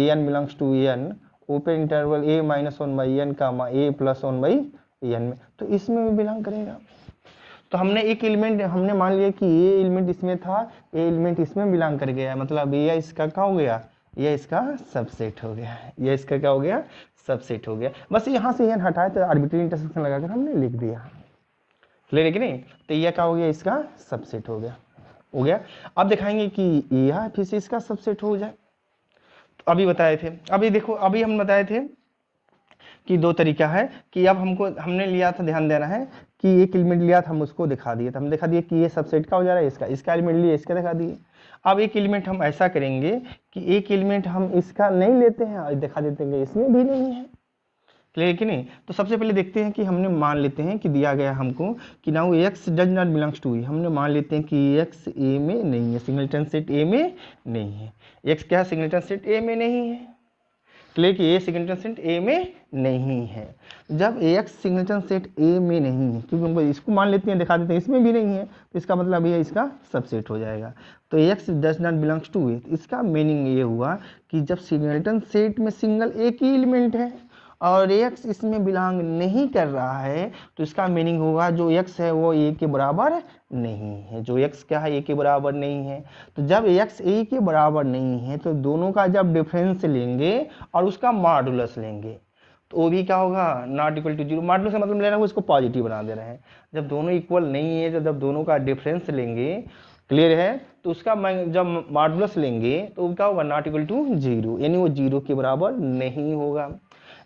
n belongs to n open interval a - 1/n comma a + 1/n में, तो इसमें भी बिलोंग करेगा। तो हमने एक एलिमेंट हमने मान लिया कि ये एलिमेंट इसमें था, ये एलिमेंट इसमें बिलोंग कर गया, मतलब ये इसका क्या हो गया? ये इसका सबसेट हो गया, ये इसका क्या हो गया? सबसेट हो गया। बस यहाँ से n हटाए तो आर्बिट्ररी इंटरसेक्शन लगाकर हमने लिख दिया। क्लियर है कि नहीं? तो यह क्या हो गया? इसका सबसेट हो गया। अब दिखाएंगे कि यह फिर से इसका सबसेट हो जाए। तो अभी बताए थे, अभी देखो, अभी हम बताए थे कि दो तरीका है कि अब हमने लिया था, ध्यान देना है कि एक एलिमेंट लिया था, हम उसको दिखा दिए, तो हम दिखा दिए कि ये सबसेट का हो जा रहा है, इसका एलिमेंट लिए, इसका दिखा दिए। अब एक एलिमेंट हम ऐसा करेंगे कि एक एलिमेंट हम इसका नहीं लेते हैं और दिखा देते हैं इसमें भी नहीं है। क्लियर कि नहीं? तो सबसे पहले देखते हैं कि हमने मान लेते हैं कि दिया गया हमको कि now x does not belongs to A, हमने मान लेते हैं कि x ए में नहीं है, सिंगलटन सेट ए में नहीं है। x क्या है? सिंगलटन सेट ए में नहीं है। क्लियर कि ए सिग्नेचर सेट ए में नहीं है। जब ए एक्स सिग्नेचर सेट ए में नहीं है, क्योंकि उनको इसको मान लेते हैं, दिखा देते हैं इसमें भी नहीं है, तो इसका मतलब ये इसका सबसेट हो जाएगा। तो A X does not belongs to A, इसका मीनिंग ये हुआ कि जब सिग्नेचर सेट में सिंगल एक ही एलिमेंट है और एक्स इसमें बिलोंग नहीं कर रहा है, तो इसका मीनिंग होगा जो एक्स है वो ए के बराबर नहीं है। जो एक्स क्या है, ए के बराबर नहीं है। तो जब एक्स ए के बराबर नहीं है तो दोनों का जब डिफरेंस लेंगे और उसका मॉडुलस लेंगे तो वो भी क्या होगा, not equal to zero. Modulus से मतलब लेना है उसको पॉजिटिव बना दे रहे हैं। जब दोनों इक्वल नहीं है तो जब दोनों का डिफरेंस लेंगे, क्लियर है, तो उसका जब मॉडुलस लेंगे तो क्या होगा, नॉट इक्वल टू जीरो, यानी वो जीरो के बराबर नहीं होगा।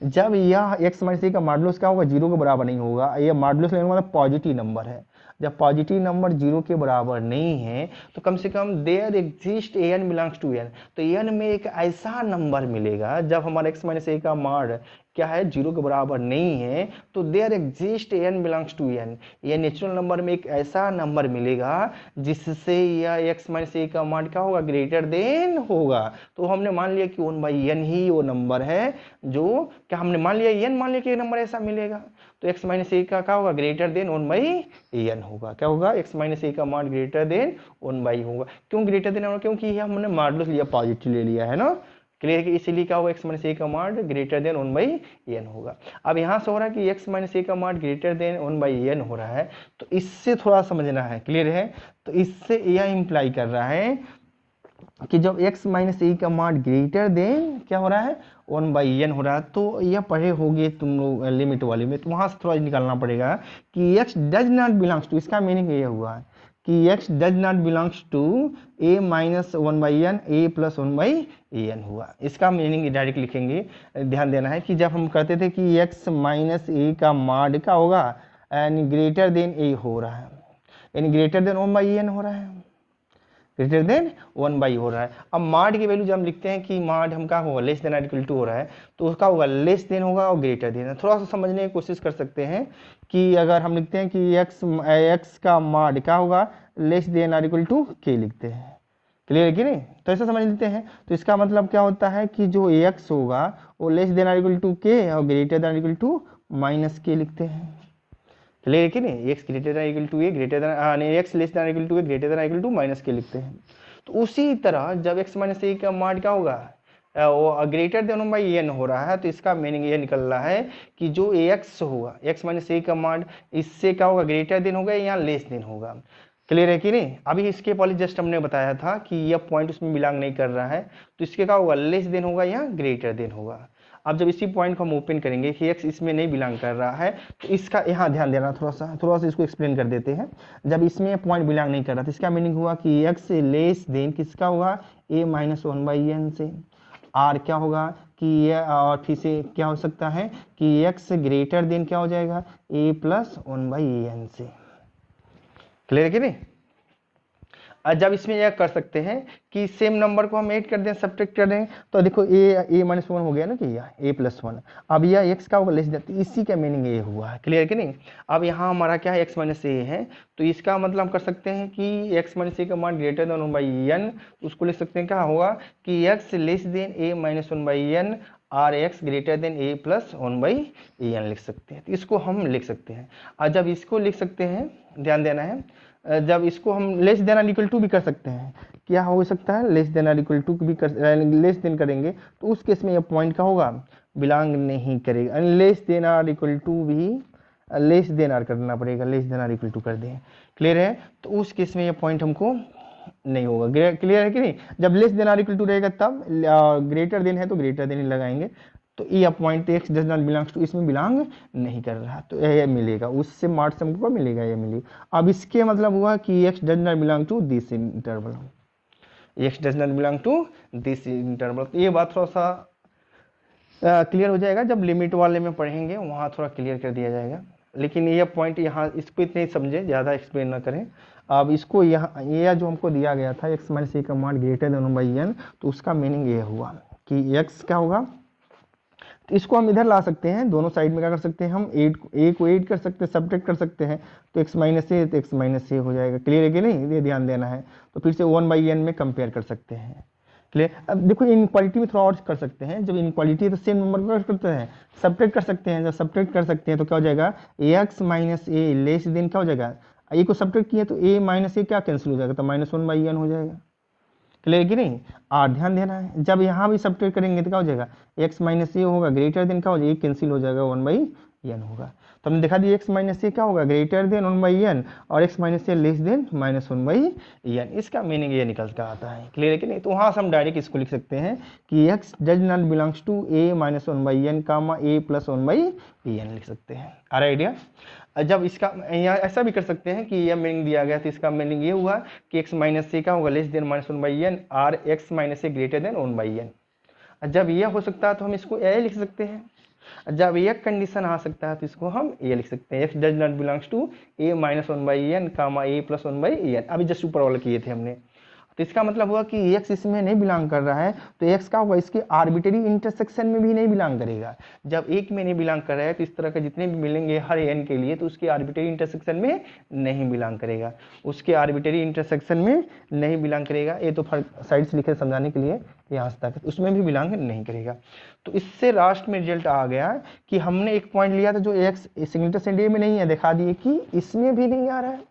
जब यह एक्स माइनस ए का मॉडुलस क्या होगा, जीरो के बराबर नहीं होगा। यह मॉडुलस लेने वाला पॉजिटिव नंबर है। जब पॉजिटिव नंबर जीरो के बराबर नहीं है तो कम से कम there exist a n belongs to N, तो एन में एक ऐसा नंबर मिलेगा जब हमारा एक्स माइनस ए का मॉड क्या है, जीरो के बराबर नहीं है, तो there exist n belongs to N, ये नेचुरल नंबर में एक ऐसा नंबर मिलेगा जिससे यह एक्स माइनस ए का मॉड क्या होगा, ग्रेटर देन होगा। तो हमने मान लिया कि 1/n ही वो नंबर है जो क्या हमने मान लिया, n मान लिया कि ये नंबर ऐसा मिलेगा। तो x माइनस ए का क्या होगा, ग्रेटर देन 1/n होगा। क्या होगा, x माइनस ए का मॉड ग्रेटर देन 1 होगा। क्यों ग्रेटर देन होगा, क्योंकि ये हमने मॉडुलस लिया, पॉजिटिव ले लिया है ना, क्लियर कि इसीलिए क्या होगा, x माइनस ए का मॉड ग्रेटर देन 1/n होगा। अब यहाँ से हो रहा है कि x माइनस ए का मॉड ग्रेटर देन 1/n हो रहा है, तो इससे थोड़ा समझना है, क्लियर है। तो इससे यह इंप्लाई कर रहा है कि जब x माइनस ए का मॉड ग्रेटर देन क्या हो रहा है, 1/n हो रहा है। तो यह पढ़े होगे तुम लोग लिमिट वाले में, तो वहां से थोड़ा निकालना पड़ेगा कि x does not belongs to, इसका मीनिंग ये हुआ कि x does not belongs to a minus 1/n, a plus 1/n हुआ। इसका मीनिंग डायरेक्ट लिखेंगे। ध्यान देना है कि जब हम कहते थे कि x माइनस ए का मॉड क्या होगा, यानी ग्रेटर देन a हो रहा है, यानी ग्रेटर देन 1/n हो रहा है, ग्रेटर देन 1 हो रहा है। अब मॉड की वैल्यू जब हम लिखते हैं कि मॉड हम क्या होगा, लेस देन और इक्वल टू हो रहा है, तो उसका होगा लेस देन होगा और ग्रेटर देन। थोड़ा सा समझने की कोशिश कर सकते हैं कि अगर हम लिखते हैं कि x का मॉड क्या होगा, लेस देन और इक्वल टू k लिखते हैं, क्लियर है कि नहीं, तो ऐसा समझ लेते हैं। तो इसका मतलब क्या होता है कि जो x होगा वो लेस देन और इक्वल टू k और ग्रेटर देन और इक्वल टू माइनस k लिखते हैं, क्लियर है कि नहीं। x greater than equal to a, greater than x less than equal to a, greater than equal to minus k लिखते हैं। तो उसी तरह जब x माइनस ए का मॉड क्या होगा, वो ग्रेटर देन 1/n हो रहा है, तो इसका मीनिंग ये निकल रहा है कि जो ax होगा, x माइनस ए का मॉड इससे क्या होगा, ग्रेटर देन होगा या लेस देन होगा, क्लियर है कि नहीं। अभी इसके पहले जस्ट हमने बताया था कि यह पॉइंट उसमें बिलोंग नहीं कर रहा है, तो इसके क्या होगा, लेस देन होगा या ग्रेटर देन होगा। अब जब इसी पॉइंट को हम ओपन करेंगे कि x इसमें नहीं बिलोंग कर रहा है, तो इसका यहाँ ध्यान देना, थोड़ा सा इसको एक्सप्लेन कर देते हैं। जब इसमें पॉइंट बिलोंग नहीं कर रहा तो इसका मीनिंग हुआ कि x लेस देन किसका होगा, a माइनस 1/n से। r क्या होगा कि ये, और फिर से क्या हो सकता है कि x ग्रेटर देन क्या हो जाएगा, a प्लस 1/n से, क्लियर है कि नहीं। जब इसमें यह कर सकते हैं कि सेम नंबर को हम ऐड कर दें, सब्ट्रैक्ट कर दें, तो देखो a माइनस 1 हो गया ना कि यह a प्लस 1। अब यह x का होगा लेस देन, इसी का मीनिंग ये हुआ है, क्लियर कि नहीं। अब यहाँ हमारा क्या है, x माइनस ए है, तो इसका मतलब हम कर सकते हैं कि x माइनस ए का मान ग्रेटर देन 1/n, उसको लिख सकते हैं क्या होगा कि x less than a minus 1/n और x greater than a plus 1/n लिख सकते हैं। तो इसको हम लिख सकते हैं। और जब इसको लिख सकते हैं, ध्यान देना है, जब इसको हम लेस देन और इक्वल टू भी कर सकते हैं, क्या हो सकता है, लेस देन और इक्वल टू भी कर, लेस देन करेंगे तो उस केस में ये पॉइंट का होगा, बिलोंग नहीं करेगा। लेस देन और इक्वल टू भी लेस देन और करना पड़ेगा, लेस देन और इक्वल टू कर दें, क्लियर है। तो उस केस में ये पॉइंट हमको नहीं होगा, क्लियर है कि नहीं। जब लेस देन और इक्वल टू रहेगा तब, ग्रेटर देन है तो ग्रेटर देन ही लगाएंगे। तो ये point x does not belongs to, इसमें बिलोंग नहीं कर रहा, तो ये मिलेगा, उससे मार्ट से हमको मिलेगा, ये मिलेगा। अब इसके मतलब हुआ कि x does not belong to this interval, x does not belong to this interval. तो ये बात थोड़ा सा क्लियर हो जाएगा, जब लिमिट वाले में पढ़ेंगे वहाँ थोड़ा क्लियर कर दिया जाएगा। लेकिन ये पॉइंट यहाँ इसको इतने समझे, ज़्यादा एक्सप्लेन ना करें। अब इसको यहाँ ये जो हमको दिया गया था x माइनस ए का मान ग्रेटर देन 1/n, तो उसका मीनिंग ये हुआ कि x क्या होगा, तो इसको हम इधर ला सकते हैं, दोनों साइड में क्या कर सकते हैं, हम a को ऐड कर सकते हैं, सब्ट्रैक्ट कर सकते हैं, तो x माइनस ए हो जाएगा, क्लियर है कि नहीं, ये ध्यान देना है। तो फिर से 1/n में कंपेयर कर सकते हैं, क्लियर। अब देखो इनक्वालिटी में थोड़ा और कर सकते हैं, जब इनक्वालिटी है तो सेम नंबर को करते हैं सब्ट्रैक्ट कर सकते हैं, जब सब्ट्रैक्ट कर सकते हैं तो क्या हो जाएगा एक्स माइनस ए लेस देन क्या हो जाएगा, ए को सब्ट्रैक्ट किया तो ए माइनस ए क्या कैंसिल हो जाएगा, तो -1/n हो जाएगा। क्लियर कि नहीं। और ध्यान देना है जब यहाँ भी सब्ट्रैक्ट करेंगे तो क्या हो जाएगा एक्स माइनस ए होगा ग्रेटर देन क्या हो जाएगा, ए कैंसिल हो जाएगा 1/n होगा। तो हमने दिखा दिया एक्स माइनस ए क्या होगा ग्रेटर देन 1/n और एक्स माइनस ए लेस देन -1/n, इसका मीनिंग ये निकल कर आता है। क्लियर है कि नहीं। तो वहाँ से हम डायरेक्ट इसको लिख सकते हैं कि x does not belongs to a - 1/n comma a + 1/n लिख सकते हैं। आ रहा आइडिया। जब इसका यहाँ ऐसा भी कर सकते हैं कि यह मीनिंग दिया गया तो इसका मीनिंग ये हुआ कि x माइनस ए का होगा लेस देन -1/n और x माइनस ए ग्रेटर देन 1/n। जब यह हो सकता है तो हम इसको ए लिख सकते हैं। जब यह कंडीशन आ सकता है तो इसको हम ये लिख सकते हैं x does not belongs to a - 1/n comma a + 1/n। अभी जस्ट ऊपर वाला किए थे हमने। तो इसका मतलब हुआ कि x इसमें नहीं बिलोंग कर रहा है तो x का होगा इसके आर्बिट्रेरी इंटरसेक्शन में भी नहीं बिलोंग करेगा। जब एक में नहीं बिलोंग कर रहा है तो इस तरह के जितने भी मिलेंगे हर n के लिए तो उसके आर्बिट्रेरी इंटरसेक्शन में नहीं बिलोंग करेगा, उसके आर्बिट्रेरी इंटरसेक्शन में नहीं बिलोंग करेगा। ये तो साइड से लिखे समझाने के लिए यहाँ तक, उसमें भी बिलोंग नहीं करेगा। तो इससे लास्ट में रिजल्ट आ गया कि हमने एक पॉइंट लिया था जो x सिग्नेचर सेंड ए में नहीं है, दिखा दिए कि इसमें भी नहीं आ रहा है।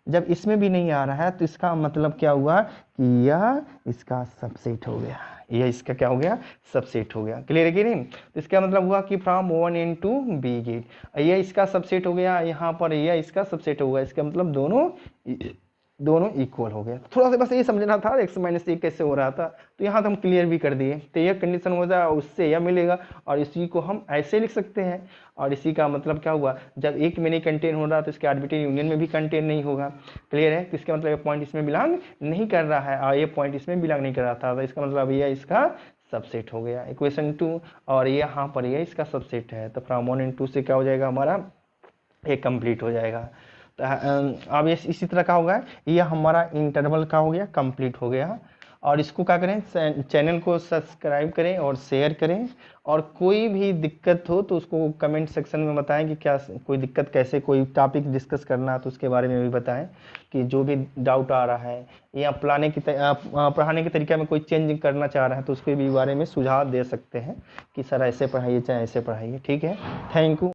जब इसमें भी नहीं आ रहा है तो इसका मतलब क्या हुआ कि यह इसका सबसेट हो गया, यह इसका क्या हो गया सबसेट हो गया। क्लियर है कि नहीं। तो इसका मतलब हुआ कि from 1n to b gate यह इसका सबसेट हो गया, यहाँ पर यह इसका सबसेट हो गया। इसका मतलब दोनों इक्वल हो गया। थोड़ा सा बस ये समझना था x माइनस ए कैसे हो रहा था, तो यहाँ तो हम क्लियर भी कर दिए। तो यह कंडीशन हो जाए उससे यह मिलेगा और इसी को हम ऐसे लिख सकते हैं। और इसी का मतलब क्या हुआ जब एक में नहीं कंटेन हो रहा तो इसके आर्बिट्रेरी यूनियन में भी कंटेन नहीं होगा। क्लियर है। तो इसका मतलब ये पॉइंट इसमें बिलोंग नहीं कर रहा है और ये पॉइंट इसमें बिलोंग नहीं कर रहा था, तो इसका मतलब यह इसका सबसेट हो गया इक्वेशन 2 और ये यहाँ पर यह इसका सबसेट है। तो फ्रॉम 1 and 2 से क्या हो जाएगा हमारा ये कंप्लीट हो जाएगा। तो अब ये इसी तरह का होगा, ये हमारा इंटरवल का हो गया कंप्लीट हो गया। और इसको क्या करें चैनल को सब्सक्राइब करें और शेयर करें, और कोई भी दिक्कत हो तो उसको कमेंट सेक्शन में बताएं कि क्या कोई दिक्कत, कैसे कोई टॉपिक डिस्कस करना है तो उसके बारे में भी बताएं कि जो भी डाउट आ रहा है या पढ़ाने के तरीका में कोई चेंज करना चाह रहा है तो उसके भी बारे में सुझाव दे सकते हैं कि सर ऐसे पढ़ाइए चाहे ऐसे पढ़ाइए। ठीक है, थैंक यू।